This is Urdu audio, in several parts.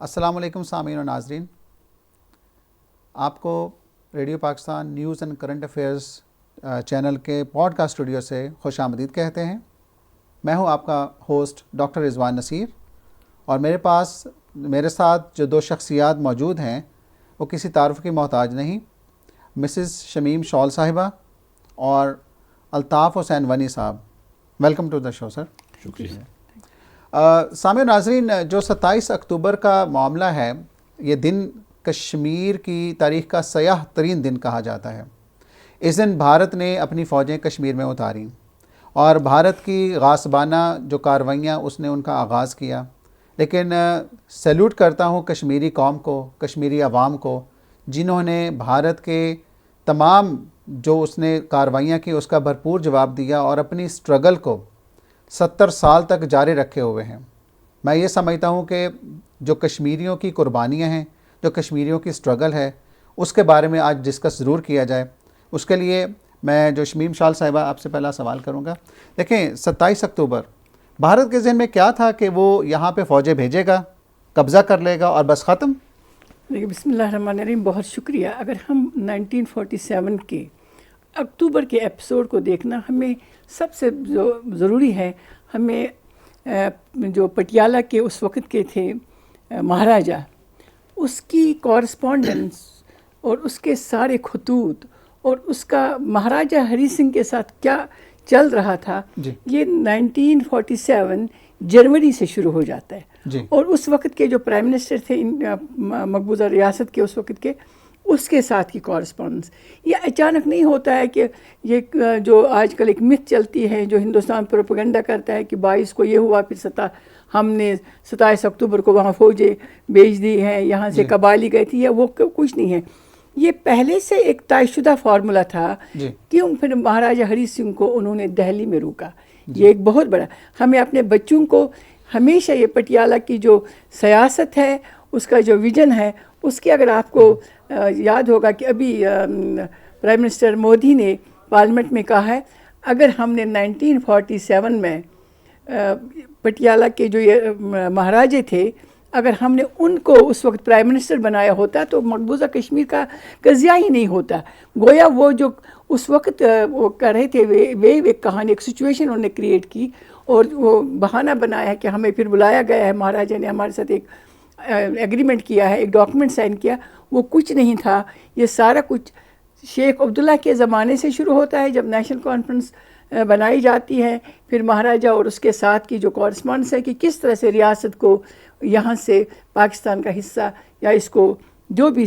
السلام علیکم سامعین و ناظرین، آپ کو radio Pakistan news and current affairs channel کے پوڈ کاسٹ اسٹوڈیو سے خوش آمدید کہتے ہیں۔ میں ہوں آپ کا ہوسٹ ڈاکٹر رضوان نصیر، اور میرے ساتھ جو دو شخصیات موجود ہیں وہ کسی تعارف کی محتاج نہیں، مسز شمیم شال صاحبہ اور الطاف حسین ونی صاحب۔ ویلکم ٹو دا شو سر۔ شکریہ۔ سامع ناظرین، جو 27 اکتوبر کا معاملہ ہے، یہ دن کشمیر کی تاریخ کا سیاہ ترین دن کہا جاتا ہے۔ اس دن بھارت نے اپنی فوجیں کشمیر میں اتاریں اور بھارت کی غاصبانہ جو کارروائیاں اس نے ان کا آغاز کیا، لیکن سیلوٹ کرتا ہوں کشمیری قوم کو، کشمیری عوام کو، جنہوں نے بھارت کے تمام جو اس نے کارروائیاں کی اس کا بھرپور جواب دیا اور اپنی سٹرگل کو 70 سال تک جاری رکھے ہوئے ہیں۔ میں یہ سمجھتا ہوں کہ جو کشمیریوں کی قربانیاں ہیں، جو کشمیریوں کی سٹرگل ہے، اس کے بارے میں آج ڈسکس ضرور کیا جائے۔ اس کے لیے میں جو شمیم شال صاحبہ آپ سے پہلا سوال کروں گا۔ دیکھیں، 27 اکتوبر بھارت کے ذہن میں کیا تھا کہ وہ یہاں پہ فوجیں بھیجے گا، قبضہ کر لے گا اور بس ختم؟ دیکھیے، بسم اللہ الرحمن الرحیم، بہت شکریہ۔ اگر ہم 1947 کے اکتوبر کے ایپیسوڈ کو دیکھنا، ہمیں سب سے ضروری ہے، ہمیں جو پٹیالہ کے اس وقت کے تھے مہاراجہ، اس کی کورسپونڈنس اور اس کے سارے خطوط اور اس کا مہاراجہ ہری سنگھ کے ساتھ کیا چل رہا تھا، یہ 1947 جنوری سے شروع ہو جاتا ہے۔ اور اس وقت کے جو پرائم منسٹر تھے مقبوضہ ریاست کے اس وقت کے، اس کے ساتھ کی کورسپونڈنس، یہ اچانک نہیں ہوتا ہے کہ یہ جو آج کل ایک مت چلتی ہے، جو ہندوستان پروپیگنڈا کرتا ہے کہ 22 کو یہ ہوا، پھر ہم نے 27 اکتوبر کو وہاں فوجیں بھیج دی ہیں، یہاں سے قبائلی گئی تھی، وہ کچھ نہیں ہے۔ یہ پہلے سے ایک طے شدہ فارمولا تھا۔ کیوں پھر مہاراجہ ہری سنگھ کو انہوں نے دہلی میں روکا؟ یہ ایک بہت بڑا، ہمیں اپنے بچوں کو ہمیشہ یہ پٹیالہ کی جو سیاست ہے، اس کا جو ویژن ہے، اس کی اگر آپ کو یاد ہوگا کہ ابھی پرائم منسٹر مودی نے پارلیمنٹ میں کہا ہے، اگر ہم نے 1947 میں پٹیالہ کے جو یہ مہاراجے تھے، اگر ہم نے ان کو اس وقت پرائم منسٹر بنایا ہوتا تو مقبوضہ کشمیر کا قضیہ ہی نہیں ہوتا۔ گویا وہ جو اس وقت وہ کر رہے تھے، ایک کہانی، ایک سچویشن انہوں نے کریٹ کی اور وہ بہانہ بنایا ہے کہ ہمیں پھر بلایا گیا ہے، مہاراجا نے ہمارے ساتھ ایک ایگریمنٹ کیا ہے، ایک ڈاکومنٹ سائن کیا۔ وہ کچھ نہیں تھا، یہ سارا کچھ شیخ عبداللہ کے زمانے سے شروع ہوتا ہے، جب نیشنل کانفرنس بنائی جاتی ہے، پھر مہاراجہ اور اس کے ساتھ کی جو کورسپونڈنس ہے کہ کس طرح سے ریاست کو یہاں سے پاکستان کا حصہ یا اس کو جو بھی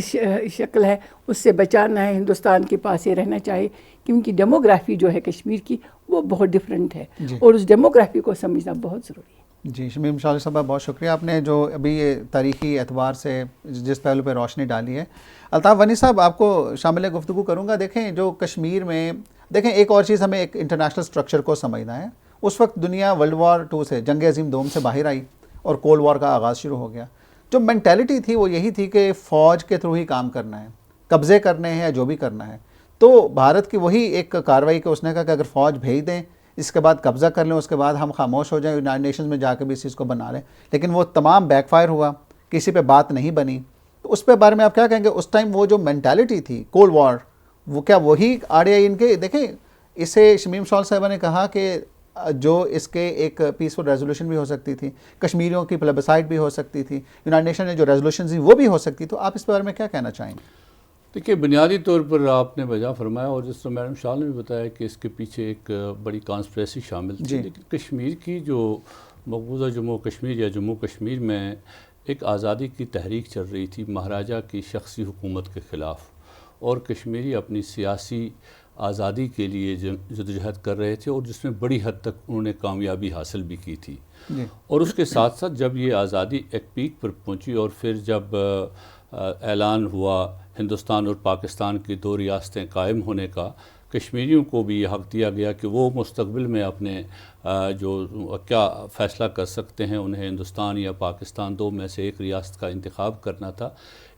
شکل ہے اس سے بچانا ہے، ہندوستان کے پاس یہ رہنا چاہیے، کیونکہ ڈیموگرافی جو ہے کشمیر کی وہ بہت ڈیفرنٹ ہے، اور اس ڈیموگرافی کو سمجھنا بہت ضروری ہے۔ جی شمیم شال صاحبہ، بہت شکریہ، آپ نے جو ابھی یہ تاریخی اعتبار سے جس پہلو پہ روشنی ڈالی ہے۔ الطاف ونی صاحب، آپ کو شامل گفتگو کروں گا۔ دیکھیں، جو کشمیر میں، دیکھیں ایک اور چیز ہمیں ایک انٹرنیشنل سٹرکچر کو سمجھنا ہے۔ اس وقت دنیا ورلڈ وار 2 سے، جنگ عظیم دوم سے باہر آئی اور کولڈ وار کا آغاز شروع ہو گیا۔ جو مینٹیلٹی تھی وہ یہی تھی کہ فوج کے تھرو ہی کام کرنا ہے، قبضے کرنے ہیں یا جو بھی کرنا ہے۔ تو بھارت کی وہی ایک کارروائی کہ اس نے کہا کہ اگر فوج بھیج دیں، اس کے بعد قبضہ کر لیں، اس کے بعد ہم خاموش ہو جائیں، یونائٹڈ نیشنز میں جا کے بھی اس چیز کو بنا لیں، لیکن وہ تمام بیک فائر ہوا، کسی پہ بات نہیں بنی۔ تو اس پہ بارے میں آپ کیا کہیں گے؟ اس ٹائم وہ جو مینٹیلٹی تھی کولڈ وار، وہ کیا وہی آڑے آئی ان کے؟ دیکھیں، اسے شمیم شال صاحبہ نے کہا کہ جو اس کے ایک پیسفل ریزولوشن بھی ہو سکتی تھی، کشمیریوں کی پلیبسائٹ بھی ہو سکتی تھی، یونائٹڈ نیشن نے جو ریزولوشن دی وہ بھی ہو سکتی، تو آپ اس بارے میں کیا کہنا چاہیں گے؟ دیکھیے، بنیادی طور پر آپ نے بجا فرمایا، اور جس طرح میڈم شال نے بھی بتایا کہ اس کے پیچھے ایک بڑی کانسپریسی شامل تھی۔ لیکن کشمیر کی جو مقبوضہ جموں کشمیر یا جموں کشمیر میں ایک آزادی کی تحریک چل رہی تھی مہاراجہ کی شخصی حکومت کے خلاف، اور کشمیری اپنی سیاسی آزادی کے لیے جدوجہد کر رہے تھے، اور جس میں بڑی حد تک انہوں نے کامیابی حاصل بھی کی تھی۔ اور اس کے ساتھ ساتھ جب یہ آزادی ایک پیک پر پہنچی، اور پھر جب اعلان ہوا ہندوستان اور پاکستان کی 2 ریاستیں قائم ہونے کا، کشمیریوں کو بھی یہ حق دیا گیا کہ وہ مستقبل میں اپنے جو کیا فیصلہ کر سکتے ہیں، انہیں ہندوستان یا پاکستان، دو میں سے ایک ریاست کا انتخاب کرنا تھا۔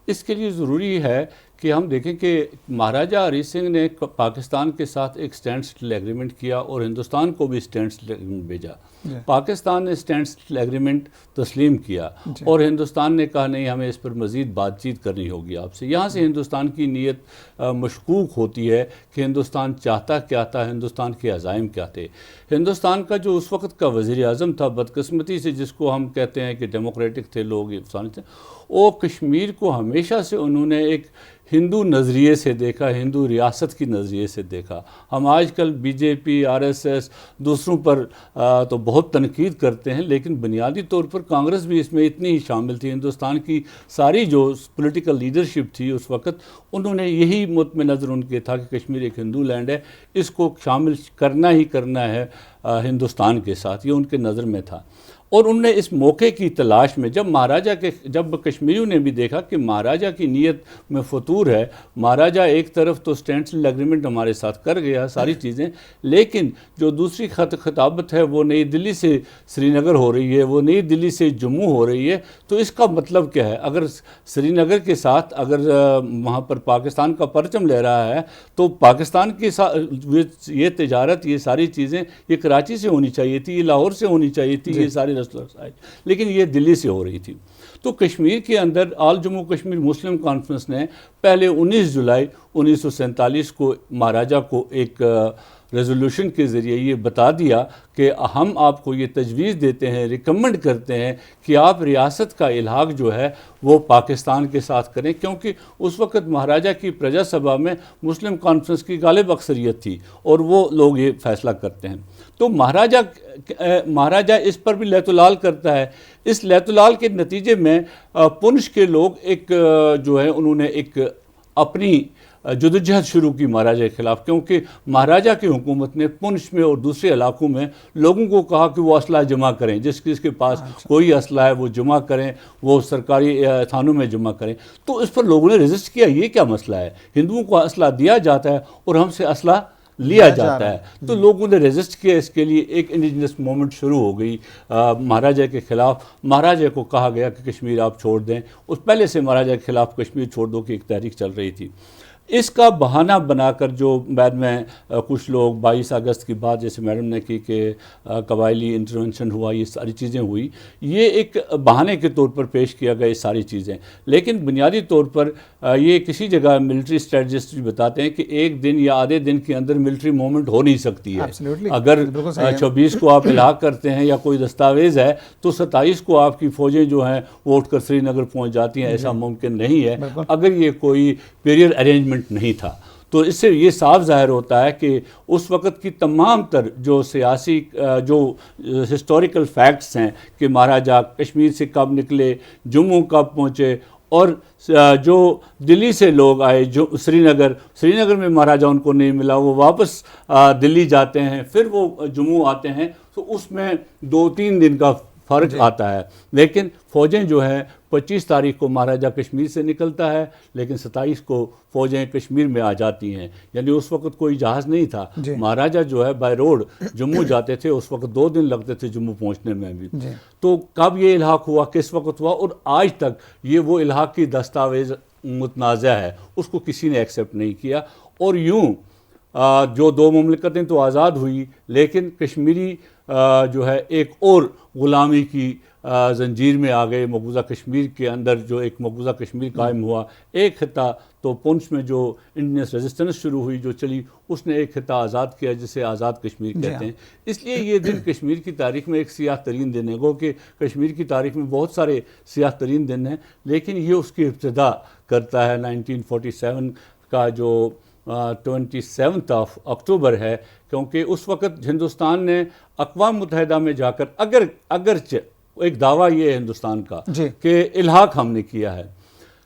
اس کے لیے ضروری ہے کہ ہم دیکھیں کہ مہاراجہ ہری سنگھ نے پاکستان کے ساتھ ایک اسٹینڈ سٹل ایگریمنٹ کیا اور ہندوستان کو بھی اسٹینڈ سٹل ایگریمنٹ بھیجا۔ پاکستان نے اسٹینڈ سٹل ایگریمنٹ تسلیم کیا اور ہندوستان نے کہا نہیں، ہمیں اس پر مزید بات چیت کرنی ہوگی آپ سے۔ یہاں سے ہندوستان کی نیت مشکوک ہوتی ہے کہ ہندوستان چاہتا کیا تھا، ہندوستان کے عزائم کیا تھے۔ ہندوستان کا جو اس وقت کا وزیر اعظم تھا، بدقسمتی سے جس کو ہم کہتے ہیں کہ ڈیموکریٹک تھے لوگ، وہ کشمیر کو ہمیشہ سے انہوں نے ایک ہندو نظریے سے دیکھا، ہندو ریاست کی نظریے سے دیکھا۔ ہم آج کل بی جے پی، آر ایس ایس، دوسروں پر تو بہت تنقید کرتے ہیں، لیکن بنیادی طور پر کانگریس بھی اس میں اتنی ہی شامل تھی۔ ہندوستان کی ساری جو پولیٹیکل لیڈرشپ تھی اس وقت، انہوں نے یہی مطمع نظر ان کے تھا کہ کشمیر ایک ہندو لینڈ ہے، اس کو شامل کرنا ہی کرنا ہے ہندوستان کے ساتھ، یہ ان کے نظر میں تھا۔ اور انہوں نے اس موقع کی تلاش میں جب کشمیریوں نے بھی دیکھا کہ مہاراجہ کی نیت میں فطور ہے، مہاراجہ ایک طرف تو اسٹینڈ سٹل ایگریمنٹ ہمارے ساتھ کر گیا ساری چیزیں، لیکن جو دوسری خطابت ہے وہ نئی دلی سے سری نگر ہو رہی ہے، وہ نئی دلی سے جموں ہو رہی ہے، تو اس کا مطلب کیا ہے؟ اگر سری نگر کے ساتھ اگر وہاں پر پاکستان کا پرچم لے رہا ہے تو پاکستان کے ساتھ یہ تجارت، یہ ساری چیزیں یہ کراچی سے ہونی چاہیے تھی، یہ لاہور سے ہونی چاہیے تھی، یہ ساری لیکن یہ دلی سے ہو رہی تھی۔ تو کشمیر کے اندر آل جموں کشمیر مسلم کانفرنس نے پہلے 19 جولائی 1947 کو مہاراجہ کو ایک ریزولوشن کے ذریعے یہ بتا دیا کہ ہم آپ کو یہ تجویز دیتے ہیں، ریکمنڈ کرتے ہیں کہ آپ ریاست کا الحاق جو ہے وہ پاکستان کے ساتھ کریں، کیونکہ اس وقت مہاراجہ کی پرجا سبھا میں مسلم کانفرنس کی غالب اکثریت تھی اور وہ لوگ یہ فیصلہ کرتے ہیں۔ تو مہاراجہ اس پر بھی لیت الال کرتا ہے۔ اس لیت الال کے نتیجے میں پنچ کے لوگ ایک جو ہے انہوں نے ایک اپنی جدوجہد شروع کی مہاراجہ کے خلاف، کیونکہ مہاراجہ کی حکومت نے پنچ میں اور دوسرے علاقوں میں لوگوں کو کہا کہ وہ اسلحہ جمع کریں، جس کے پاس کوئی اسلحہ ہے وہ جمع کریں، وہ سرکاری تھانوں میں جمع کریں۔ تو اس پر لوگوں نے ریزسٹ کیا، یہ کیا مسئلہ ہے؟ ہندوؤں کو اسلحہ دیا جاتا ہے اور ہم سے اسلحہ لیا جاتا ہے۔ تو لوگوں نے ریزسٹ کیا، اس کے لیے ایک انڈیجنس موومنٹ شروع ہو گئی مہاراجہ کے خلاف۔ مہاراجہ کو کہا گیا کہ کشمیر آپ چھوڑ دیں، اس پہلے سے مہاراجہ کے خلاف کشمیر چھوڑ دو کی ایک تحریک چل رہی تھی۔ اس کا بہانہ بنا کر جو بعد میں کچھ لوگ 22 اگست کی بات جیسے میڈم نے کی کہ قبائلی انٹرونشن ہوا، یہ ساری چیزیں ہوئی، یہ ایک بہانے کے طور پر پیش کیا گیا یہ ساری چیزیں، لیکن بنیادی طور پر یہ کسی جگہ ملٹری اسٹریٹجسٹ بھی بتاتے ہیں کہ ایک دن یا آدھے دن کے اندر ملٹری موومنٹ ہو نہیں سکتی ہے۔ اگر 26 کو آپ الحاق کرتے ہیں یا کوئی دستاویز ہے تو 27 کو آپ کی فوجیں جو ہیں وہ اٹھ کر سری نگر پہنچ جاتی ہیں، ایسا ممکن نہیں ہے اگر یہ کوئی پیریڈ ارینجمنٹ نہیں تھا۔ تو اس سے یہ صاف ظاہر ہوتا ہے کہ اس وقت کی تمام تر جو سیاسی جو ہسٹوریکل فیکٹس ہیں کہ مہاراجہ کشمیر سے کب نکلے، جموں کب پہنچے، اور جو دلی سے لوگ آئے جو سری نگر میں مہاراجہ ان کو نہیں ملا، وہ واپس دلی جاتے ہیں، پھر وہ جموں آتے ہیں، تو اس میں 2-3 دن کا فرق آتا ہے۔ لیکن فوجیں جو ہیں 25 تاریخ کو مہاراجہ کشمیر سے نکلتا ہے، لیکن 27 کو فوجیں کشمیر میں آ جاتی ہیں، یعنی اس وقت کوئی جہاز نہیں تھا۔ مہاراجہ جو ہے بائی روڈ جموں جاتے تھے، اس وقت 2 دن لگتے تھے جموں پہنچنے میں بھی۔ تو کب یہ الحاق ہوا، کس وقت ہوا، اور آج تک یہ وہ الحاق کی دستاویز متنازع ہے، اس کو کسی نے ایکسیپٹ نہیں کیا۔ اور یوں جو 2 مملکتیں تو آزاد ہوئی، لیکن کشمیری جو ہے ایک اور غلامی کی زنجیر میں آ گئے۔ مقبوضہ کشمیر کے اندر جو ایک مقبوضہ کشمیر قائم ہوا، ایک خطہ تو پنچ میں جو انڈینس ریزسٹنس شروع ہوئی جو چلی، اس نے ایک خطہ آزاد کیا جسے آزاد کشمیر کہتے ہیں۔ اس لیے یہ دن کشمیر کی تاریخ میں ایک سیاہ ترین دن ہے، گو کہ کشمیر کی تاریخ میں بہت سارے سیاہ ترین دن ہیں، لیکن یہ اس کی ابتدا کرتا ہے 1947 کا جو 27 اکتوبر ہے، کیونکہ اس وقت ہندوستان نے اقوام متحدہ میں جا کر اگرچہ ایک دعویٰ یہ ہے ہندوستان کا کہ الحاق ہم نے کیا ہے،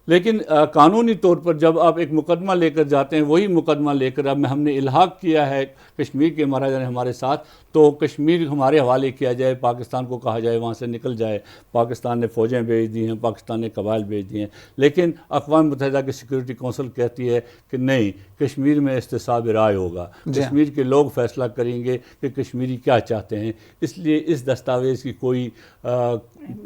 لیکن قانونی طور پر جب آپ ایک مقدمہ لے کر جاتے ہیں، وہی مقدمہ لے کر اب ہم نے الحاق کیا ہے کشمیر کے مہاراجہ نے ہمارے ساتھ، تو کشمیر ہمارے حوالے کیا جائے، پاکستان کو کہا جائے وہاں سے نکل جائے، پاکستان نے فوجیں بھیج دی ہیں، پاکستان نے قبائل بھیج دیے ہیں، لیکن اقوام متحدہ کی سیکورٹی کونسل کہتی ہے کہ نہیں، کشمیر میں استصحاب رائے ہوگا، کشمیر کے لوگ فیصلہ کریں گے کہ کشمیری کیا چاہتے ہیں، اس لیے اس دستاویز کی کوئی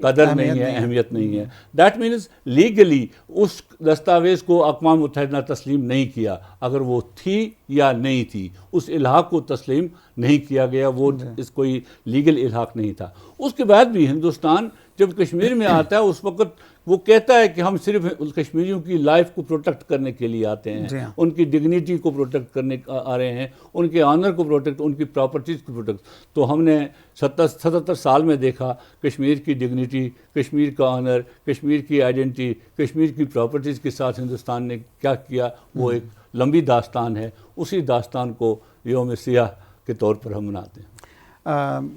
قدر نہیں ہے، اہمیت نہیں ہے. دیٹ مینز لیگلی اس دستاویز کو اقوام متحدہ نے تسلیم نہیں کیا، اگر وہ تھی یا نہیں تھی، اس الحاق کو تسلیم نہیں کیا گیا، وہ اس کوئی لیگل الحاق نہیں تھا. اس کے بعد بھی ہندوستان جب کشمیر میں آتا ہے اس وقت وہ کہتا ہے کہ ہم صرف کشمیریوں کی لائف کو پروٹیکٹ کرنے کے لیے آتے ہیں، ان کی ڈگنیٹی کو پروٹیکٹ کرنے آ رہے ہیں، ان کے آنر کو پروٹیکٹ، ان کی پراپرٹیز کو پروٹیکٹ. تو ہم نے 77 سال میں دیکھا کشمیر کی ڈگنیٹی، کشمیر کا آنر، کشمیر کی آئیڈینٹی، کشمیر کی پراپرٹیز کے ساتھ ہندوستان نے کیا کیا، وہ ایک لمبی داستان ہے. اسی داستان کو یوم سیاہ کے طور پر ہم مناتے ہیں.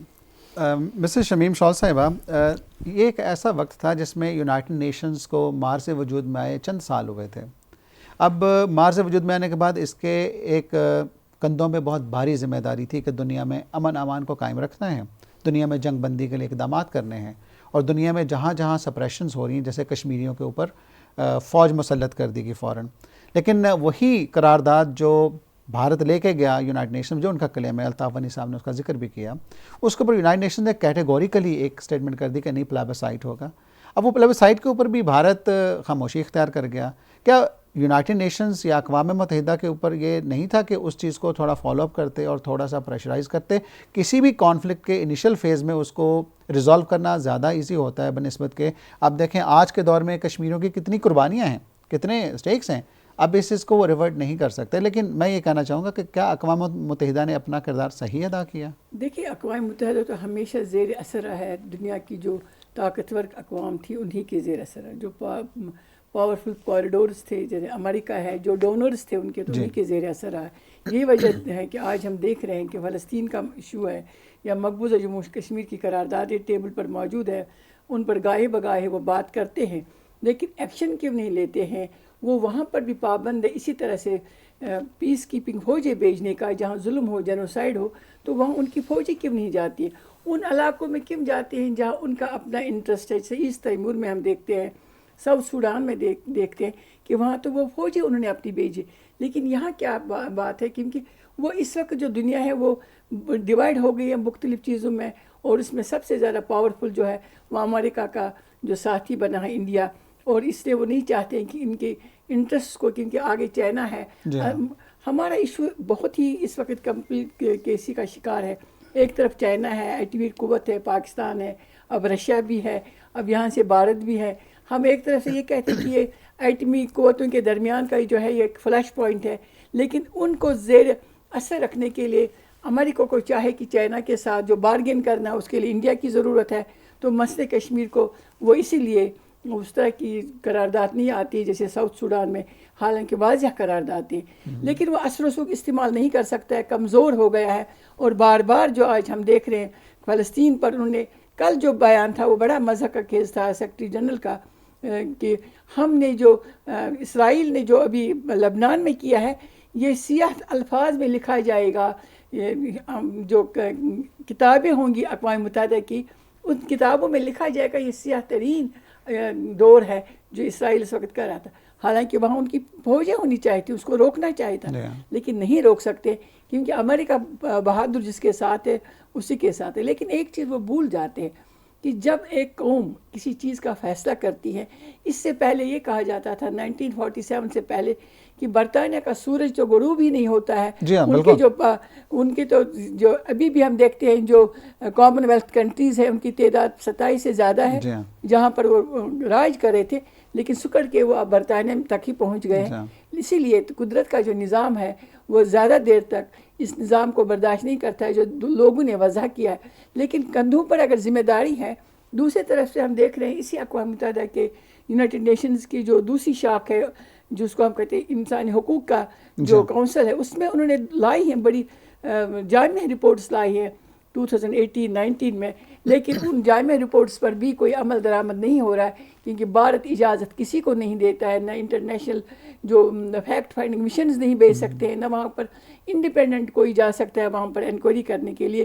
مسز شمیم شال صاحبہ، یہ ایک ایسا وقت تھا جس میں یونائٹڈ نیشنز کو مارچ سے وجود میں آئے چند سال ہوئے تھے. اب مارچ سے وجود میں آنے کے بعد اس کے ایک کندھوں پہ بہت بھاری ذمہ داری تھی کہ دنیا میں امن امان کو قائم رکھنا ہے، دنیا میں جنگ بندی کے لیے اقدامات کرنے ہیں، اور دنیا میں جہاں جہاں سپریشنز ہو رہی ہیں جیسے کشمیریوں کے اوپر فوج مسلط کر دی گئی فوراً. لیکن وہی قرارداد جو بھارت لے کے گیا یونائٹڈ نیشن، جو ان کا کلیم ہے، الطاف ونی صاحب نے اس کا ذکر بھی کیا، اس کے اوپر یونائٹڈ نیشن نے کیٹیگوریکلی ایک سٹیٹمنٹ کر دی کہ نہیں، پلابیسائٹ ہوگا. اب وہ پلابیسائٹ کے اوپر بھی بھارت خاموشی اختیار کر گیا. کیا یونائٹڈ نیشنز یا اقوام متحدہ کے اوپر یہ نہیں تھا کہ اس چیز کو تھوڑا فالو اپ کرتے اور تھوڑا سا پریشرائز کرتے؟ کسی بھی کانفلکٹ کے انیشل فیز میں اس کو ریزالو کرنا زیادہ ایزی ہوتا ہے بنسبت کے اب دیکھیں آج کے دور میں کشمیریوں کی کتنی قربانیاں ہیں، کتنے اسٹیکس ہیں. اب اس چیز کو وہ ریورٹ نہیں کر سکتے. لیکن میں یہ کہنا چاہوں گا کہ کیا اقوام متحدہ نے اپنا کردار صحیح ادا کیا؟ دیکھیے، اقوام متحدہ تو ہمیشہ زیر اثر رہا ہے. دنیا کی جو طاقتور اقوام تھی انہی کے زیر اثر ہے. جو پاورفل کوریڈورز تھے جیسے امریکہ ہے، جو ڈونرز تھے ان کے تو انہی کے زیر اثر رہا ہے. یہی وجہ ہے کہ آج ہم دیکھ رہے ہیں کہ فلسطین کا ایشو ہے یا مقبوضہ جموں کشمیر کی قراردادیں ٹیبل پر موجود ہے، ان پر گاہے بگاہے وہ بات کرتے ہیں لیکن ایکشن کیوں نہیں لیتے ہیں. وہ وہاں پر بھی پابند ہے. اسی طرح سے پیس کیپنگ فوجیں بھیجنے کا، جہاں ظلم ہو، جینوسائیڈ ہو، تو وہاں ان کی فوجیں کیوں نہیں جاتی ہیں؟ ان علاقوں میں کیوں جاتے ہیں جہاں ان کا اپنا انٹرسٹ ہے. جیسے ایسٹ تیمور میں ہم دیکھتے ہیں، ساؤتھ سوڈان میں دیکھتے ہیں کہ وہاں تو وہ فوجیں انہوں نے اپنی بھیجی. لیکن یہاں کیا بات ہے، کیونکہ وہ اس وقت جو دنیا ہے وہ ڈیوائڈ ہو گئی ہے مختلف چیزوں میں، اور اس میں سب سے زیادہ پاورفل جو ہے وہ امریکہ کا جو ساتھی بنا ہے انڈیا، اور اس لیے وہ نہیں چاہتے ہیں کہ ان کے انٹرسٹ کو، کیونکہ آگے چائنا ہے. ہمارا ایشو بہت ہی اس وقت کمپلیٹ کیسی کا شکار ہے. ایک طرف چائنا ہے، ایٹمی قوت ہے، پاکستان ہے، اب رشیا بھی ہے، اب یہاں سے بھارت بھی ہے. ہم ایک طرف سے یہ کہتے ہیں کہ یہ ایٹمی قوتوں کے درمیان کا جو ہے یہ ایک فلیش پوائنٹ ہے، لیکن ان کو زیر اثر رکھنے کے لیے امریکہ کو چاہے کہ چائنا کے ساتھ جو بارگین کرنا ہے اس کے لیے انڈیا کی ضرورت ہے. تو مسئلے کشمیر کو وہ اسی لیے اس طرح کی قرارداد نہیں آتی جیسے ساؤتھ سوڈان میں، حالانکہ واضح قرارداد تھی، لیکن وہ اثر و رسوخ استعمال نہیں کر سکتا ہے، کمزور ہو گیا ہے. اور بار بار جو آج ہم دیکھ رہے ہیں فلسطین پر، انہوں نے کل جو بیان تھا وہ بڑا مذہب کا خیز تھا سیکرٹری جنرل کا، کہ ہم نے جو اسرائیل نے جو ابھی لبنان میں کیا ہے یہ سیاہ الفاظ میں لکھا جائے گا. جو کتابیں ہوں گی اقوام متحدہ کی، ان کتابوں میں لکھا جائے گا یہ سیاہ ترین دور ہے جو اسرائیل اس وقت کر رہا تھا. حالانکہ وہاں ان کی فوجیں ہونی چاہیے تھی، اس کو روکنا چاہیے تھا، لیکن نہیں روک سکتے کیونکہ امریکہ بہادر جس کے ساتھ ہے اسی کے ساتھ ہے. لیکن ایک چیز وہ بھول جاتے ہیں کہ جب ایک قوم کسی چیز کا فیصلہ کرتی ہے، اس سے پہلے یہ کہا جاتا تھا 1947 سے پہلے کہ برطانیہ کا سورج تو غروب ہی نہیں ہوتا ہے. ان کے تو جو ابھی بھی ہم دیکھتے ہیں جو کامن ویلتھ کنٹریز ہیں ان کی تعداد 27 سے زیادہ ہے جہاں پر وہ راج کر رہے تھے، لیکن سکڑ کے وہ اب برطانیہ تک ہی پہنچ گئے ہیں. اسی لیے قدرت کا جو نظام ہے وہ زیادہ دیر تک اس نظام کو برداشت نہیں کرتا ہے جو لوگوں نے وضع کیا ہے. لیکن کندھوں پر اگر ذمہ داری ہے، دوسری طرف سے ہم دیکھ رہے ہیں اسی اقوام متحدہ کے یونائٹڈ نیشنز کی جو دوسری شاخ ہے جس کو ہم کہتے ہیں انسانی حقوق کا جو کونسل ہے، اس میں انہوں نے لائی ہیں بڑی جامع رپورٹس لائی ہیں 2018-19 میں، لیکن ان جامع رپورٹس پر بھی کوئی عمل درآمد نہیں ہو رہا ہے کیونکہ بھارت اجازت کسی کو نہیں دیتا ہے، نہ انٹرنیشنل جو فیکٹ فائنڈنگ مشنز نہیں بھیج سکتے ہیں، نہ وہاں پر انڈیپینڈنٹ کوئی جا سکتا ہے وہاں پر انکوائری کرنے کے لیے.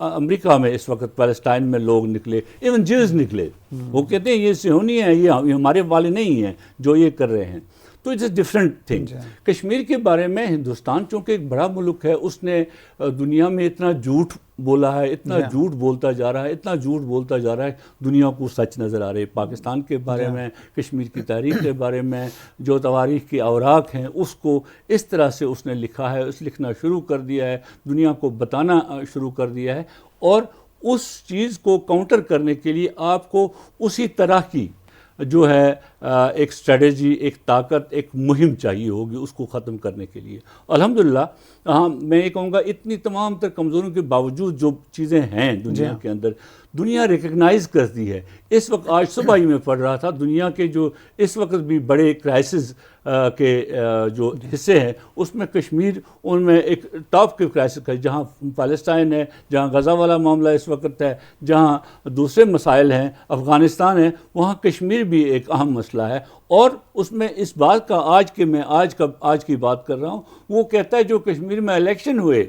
امریکہ میں اس وقت پیلسٹائن میں لوگ نکلے، ایون جیوز نکلے، وہ کہتے ہیں یہ صہیونی ہیں، یہ ہمارے والے نہیں ہیں جو یہ کر رہے ہیں. تو it's a different thing. Kashmir کے بارے میں ہندوستان چونکہ ایک بڑا ملک ہے، اس نے دنیا میں اتنا جھوٹ بولا ہے، اتنا جھوٹ بولتا جا رہا ہے، اتنا جھوٹ بولتا جا رہا ہے، دنیا کو سچ نظر آ رہے ہے. پاکستان کے بارے میں، کشمیر کی تاریخ کے بارے میں جو تواریخ کے اوراق ہیں اس کو اس طرح سے اس نے لکھا ہے، اس لکھنا شروع کر دیا ہے، دنیا کو بتانا شروع کر دیا ہے. اور اس چیز کو کاؤنٹر کرنے کے لیے آپ کو اسی طرح کی جو ہے ایک اسٹریٹجی، ایک طاقت، ایک مہم چاہیے ہوگی اس کو ختم کرنے کے لیے. الحمدللہ میں یہ کہوں گا اتنی تمام تر کمزوریوں کے باوجود جو چیزیں ہیں دنیا کے اندر، دنیا ریکگنائز کرتی ہے. اس وقت آج صبح ہی میں پڑھ رہا تھا، دنیا کے جو اس وقت بھی بڑے کرائسس کے جو حصے ہیں اس میں کشمیر ان میں ایک ٹاپ کے کرائسس ہے، جہاں فلسطین ہے، جہاں غزہ والا معاملہ اس وقت ہے، جہاں دوسرے مسائل ہیں، افغانستان ہے، وہاں کشمیر بھی ایک اہم مسئلہ ہے. اور اس میں اس بات کا آج کی بات کر رہا ہوں، وہ کہتا ہے جو کشمیر میں الیکشن ہوئے،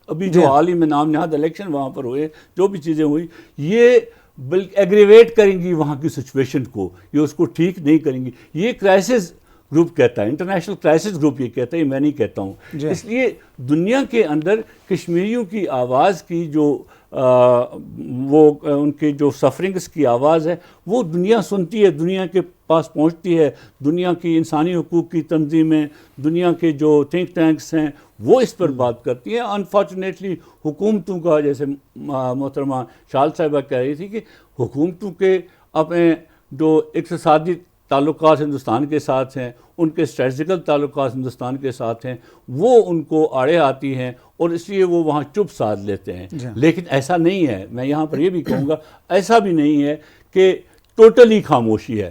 ابھی جو حال ہی میں نام نہاد الیکشن وہاں پر ہوئے، جو بھی چیزیں ہوئی، یہ بلکہ ایگریویٹ کریں گی وہاں کی سچویشن کو، یہ اس کو ٹھیک نہیں کریں گی. یہ کرائسس گروپ کہتا ہے، انٹرنیشنل کرائسس گروپ یہ کہتا ہے، یہ میں نہیں کہتا ہوں. اس لیے دنیا کے اندر کشمیریوں کی آواز کی جو وہ ان کے جو سفرنگز کی آواز ہے وہ دنیا سنتی ہے، دنیا کے پاس پہنچتی ہے. دنیا کی انسانی حقوق کی تنظیمیں، دنیا کے جو تھنک ٹینکس ہیں وہ اس پر بات کرتی ہیں. انفارچونیٹلی حکومتوں کا، جیسے محترمہ شال صاحبہ کہہ رہی تھی کہ حکومتوں کے اپنے جو اقتصادی تعلقات ہندوستان کے ساتھ ہیں، ان کے اسٹریٹجیکل تعلقات ہندوستان کے ساتھ ہیں، وہ ان کو آڑے آتی ہیں اور اس لیے وہ وہاں چپ سادھ لیتے ہیں. لیکن ایسا نہیں ہے، میں یہاں پر یہ بھی کہوں گا ایسا بھی نہیں ہے کہ ٹوٹلی خاموشی ہے.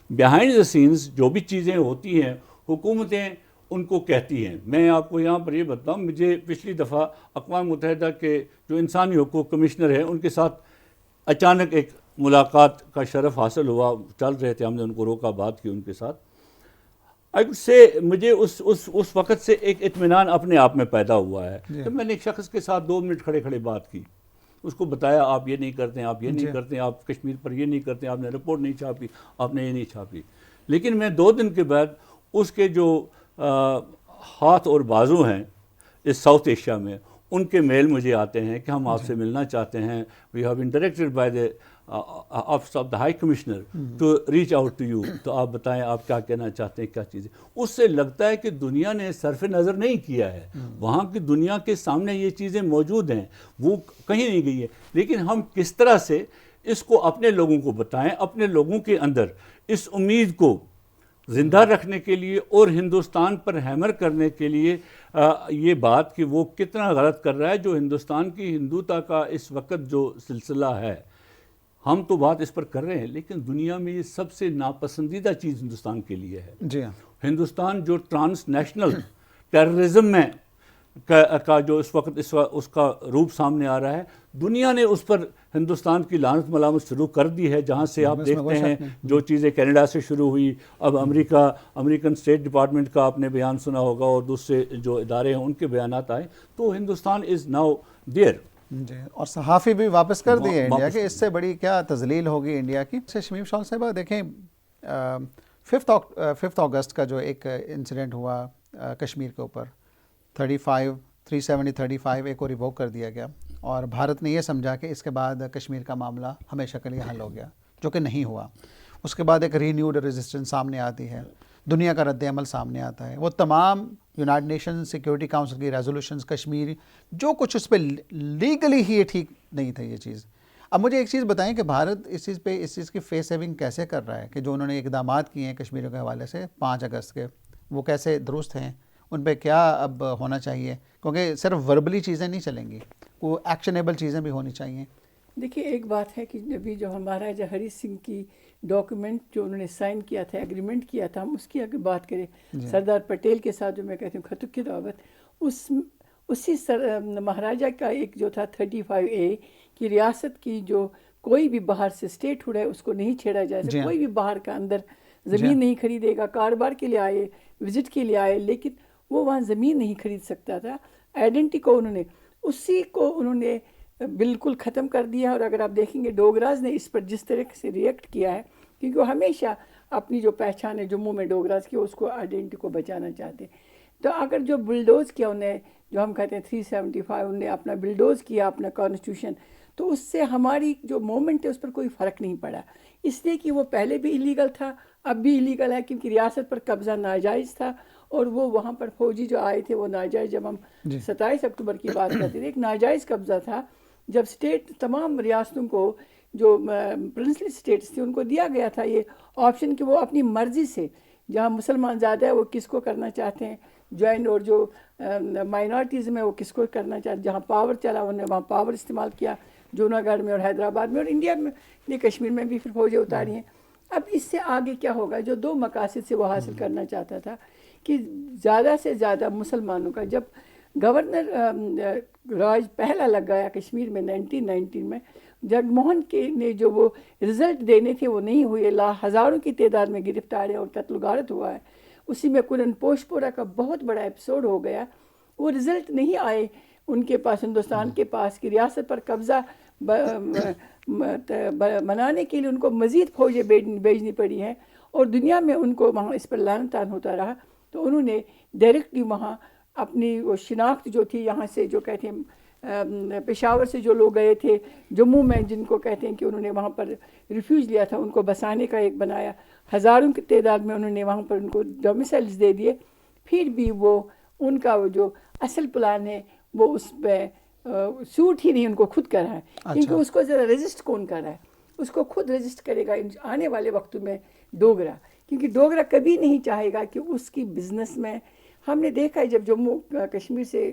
بیہائنڈ دا سینز جو بھی چیزیں ہوتی ہیں حکومتیں ان کو کہتی ہیں. میں آپ کو یہاں پر یہ بتاؤں، مجھے پچھلی دفعہ اقوام متحدہ کے جو انسانی حقوق کمشنر ہیں ان کے ساتھ اچانک ایک ملاقات کا شرف حاصل ہوا. چل رہے تھے، ہم نے ان کو روکا، بات کی ان کے ساتھ. مجھے اس وقت سے ایک اطمینان اپنے آپ میں پیدا ہوا ہے کہ میں نے ایک شخص کے ساتھ 2 منٹ کھڑے بات کی، اس کو بتایا آپ یہ نہیں کرتے ہیں، آپ یہ نہیں کرتے ہیں، آپ کشمیر پر یہ نہیں کرتے ہیں، آپ نے رپورٹ نہیں چھاپی، آپ نے یہ نہیں چھاپی. لیکن میں 2 دن کے بعد اس کے جو ہاتھ اور بازو ہیں اس ساؤتھ ایشیا میں، ان کے میل مجھے آتے ہیں کہ ہم آپ سے ملنا چاہتے ہیں. We have been directed by the office of the high commissioner to reach out to you. تو آپ بتائیں آپ کیا کہنا چاہتے ہیں، کیا چیزیں. اس سے لگتا ہے کہ دنیا نے صرف نظر نہیں کیا ہے، وہاں کی دنیا کے سامنے یہ چیزیں موجود ہیں، وہ کہیں نہیں گئی ہے. لیکن ہم کس طرح سے اس کو اپنے لوگوں کو بتائیں، اپنے لوگوں کے اندر اس امید کو زندہ رکھنے کے لیے اور ہندوستان پر ہیمر کرنے کے لیے یہ بات کہ وہ کتنا غلط کر رہا ہے. جو ہندوستان کی ہندوتا کا اس وقت جو سلسلہ ہے، ہم تو بات اس پر کر رہے ہیں لیکن دنیا میں یہ سب سے ناپسندیدہ چیز ہندوستان کے لیے ہے. ہندوستان جو ٹرانس نیشنل ٹیررزم میں کا جو اس وقت اس کا روپ سامنے آ رہا ہے، دنیا نے اس پر ہندوستان کی لعنت ملامت شروع کر دی ہے. جہاں سے آپ دیکھتے ہیں جو چیزیں کینیڈا سے شروع ہوئی، اب امریکن اسٹیٹ ڈپارٹمنٹ کا آپ نے بیان سنا ہوگا اور دوسرے جو ادارے ہیں ان کے بیانات آئے، تو ہندوستان از ناؤ دیئر. اور صحافی بھی واپس کر دیے انڈیا کے. اس سے بڑی کیا تذلیل ہوگی انڈیا کی. شمیم شال صاحبہ دیکھیں 5 اگست کا جو ایک انسیڈنٹ ہوا کشمیر کے اوپر، 370-35 ایک کو ریووک کر دیا گیا اور بھارت نے یہ سمجھا کہ اس کے بعد کشمیر کا معاملہ ہمیشہ کے لیے حل ہو گیا، جو کہ نہیں ہوا. اس کے بعد ایک رینیوڈ ریزسٹنس سامنے آتی ہے، دنیا کا رد عمل سامنے آتا ہے. وہ تمام یونائٹڈ نیشن سیکیورٹی کاؤنسل کی ریزولوشنز، کشمیر جو کچھ اس پہ لیگلی ہی ٹھیک نہیں تھا یہ چیز. اب مجھے ایک چیز بتائیں کہ بھارت اس چیز کی فیس سیونگ کیسے کر رہا ہے کہ جو انہوں نے اقدامات کیے ہیں کشمیر کے حوالے سے 5 اگست کے، وہ کیسے درست ہیں، ان پہ کیا اب ہونا چاہیے؟ کیونکہ صرف وربلی چیزیں نہیں چلیں گی، وہ ایکشنیبل چیزیں بھی ہونی چاہیے. دیکھیے ایک بات ہے کہ ابھی جو ہمارا ہری سنگھ کی ڈاکیومنٹ جو انہوں نے سائن کیا تھا، ایگریمنٹ کیا تھا، ہم اس کی اگر بات کریں سردار پٹیل کے ساتھ جو میں کہتی ہوں خطوط کی دعوت، اسی مہاراجہ کا ایک جو تھا 35A کی ریاست کی جو کوئی بھی باہر سے اسٹیٹ ہوڈ ہے اس کو نہیں چھیڑا جائے. کوئی بھی باہر کا اندر زمین نہیں خریدے گا. کاروبار کے لیے آئے، وزٹ کے لیے آئے، لیکن وہ وہاں زمین نہیں خرید سکتا تھا. آئیڈینٹی کو انہوں نے بالکل ختم کر دیا ہے. اور اگر آپ دیکھیں گے ڈوگراز نے اس پر جس طرح سے ریئیکٹ کیا ہے، کیونکہ وہ ہمیشہ اپنی جو پہچان ہے جموں میں ڈوگراز کی، اس کو آئیڈینٹی کو بچانا چاہتے. تو اگر جو بلڈوز کیا انہیں، جو ہم کہتے ہیں 375، انہوں نے اپنا بلڈوز کیا اپنا کانسٹیٹیوشن، تو اس سے ہماری جو موومنٹ ہے اس پر کوئی فرق نہیں پڑا، اس لیے کہ وہ پہلے بھی ایلیگل تھا، اب بھی ایلیگل ہے، کیونکہ ریاست پر قبضہ ناجائز تھا. اور وہ وہاں پر فوجی جو آئے تھے وہ ناجائز، جب ہم 27 اکتوبر کی بات کرتے تھے، ایک ناجائز قبضہ تھا. جب اسٹیٹ تمام ریاستوں کو جو پرنسلی اسٹیٹس تھے ان کو دیا گیا تھا یہ آپشن کہ وہ اپنی مرضی سے، جہاں مسلمان زیادہ ہے وہ کس کو کرنا چاہتے ہیں جوائن، اور جو مائنارٹیز میں وہ کس کو کرنا چاہتے ہیں. جہاں پاور چلا انہوں نے وہاں پاور استعمال کیا، جوناگڑھ میں اور حیدرآباد میں، اور انڈیا میں نے کشمیر میں بھی پھر فوجیں اتاری ہیں. اب اس سے آگے کیا ہوگا؟ جو 2 مقاصد سے وہ حاصل کرنا چاہتا تھا کہ زیادہ سے زیادہ مسلمانوں کا، جب گورنر راج پہلا لگ گیا کشمیر میں 1919 میں، جگموہن کے نے جو وہ رزلٹ دینے تھے وہ نہیں ہوئے، ہزاروں کی تعداد میں گرفتار اور قتل و غارت ہوا ہے. اسی میں کلن پوشپورہ کا بہت بڑا ایپیسوڈ ہو گیا. وہ رزلٹ نہیں آئے ان کے پاس، ہندوستان کے پاس، کہ ریاست پر قبضہ منانے کے لیے ان کو مزید فوجیں بھیجنی پڑی ہیں، اور دنیا میں ان کو وہاں اس پر لعن طعن ہوتا رہا. تو انہوں نے ڈائریکٹلی وہاں اپنی وہ شناخت جو تھی، یہاں سے جو کہتے ہیں پشاور سے جو لوگ گئے تھے جموں میں، جن کو کہتے ہیں کہ انہوں نے وہاں پر ریفیوج لیا تھا، ان کو بسانے کا ایک بنایا، ہزاروں کی تعداد میں انہوں نے وہاں پر ان کو ڈومیسائلز دے دیے. پھر بھی وہ ان کا وہ جو اصل پلان ہے وہ اس پہ سوٹ ہی نہیں ان کو خود کر رہا ہے. کیونکہ اس کو ذرا رجسٹ کون کر رہا ہے؟ اس کو خود رجسٹ کرے گا آنے والے وقت میں ڈوگرا. کیونکہ ڈوگرا کبھی نہیں چاہے گا کہ اس کی بزنس میں، ہم نے دیکھا ہے جب جموں کشمیر سے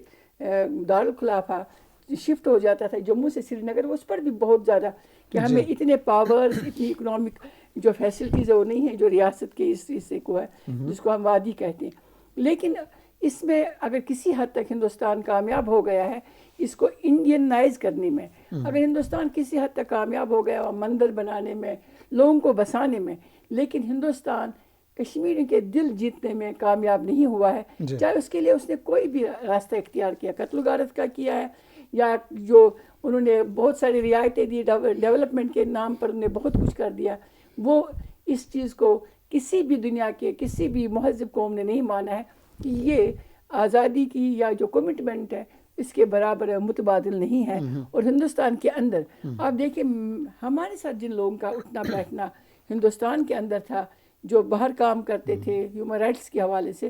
دارالخلافہ شفٹ ہو جاتا تھا جموں سے سری نگر، اس پر بھی بہت زیادہ کہ ہمیں اتنے پاورز، اتنی اکنامک جو فیسلٹیز ہے وہ نہیں ہیں جو ریاست کے اس حصے کو ہے، جس کو ہم وادی کہتے ہیں. لیکن اس میں اگر کسی حد تک ہندوستان کامیاب ہو گیا ہے اس کو انڈینائز کرنے میں، اگر ہندوستان کسی حد تک کامیاب ہو گیا مندر بنانے میں، لوگوں کو بسانے میں، لیکن ہندوستان کشمیر کے دل جیتنے میں کامیاب نہیں ہوا ہے. چاہے اس کے لیے اس نے کوئی بھی راستہ اختیار کیا، قتل و غارت کا کیا ہے، یا جو انہوں نے بہت ساری رعایتیں دی، ڈیولپمنٹ کے نام پر انہوں نے بہت کچھ کر دیا. وہ اس چیز کو کسی بھی دنیا کے کسی بھی مہذب قوم نے نہیں مانا ہے کہ یہ آزادی کی یا جو کمٹمنٹ ہے اس کے برابر متبادل نہیں ہے. اور ہندوستان کے اندر آپ دیکھیں ہمارے ساتھ جن لوگوں کا اٹھنا بیٹھنا ہندوستان کے اندر تھا، جو باہر کام کرتے تھے ہیومن رائٹس کے حوالے سے،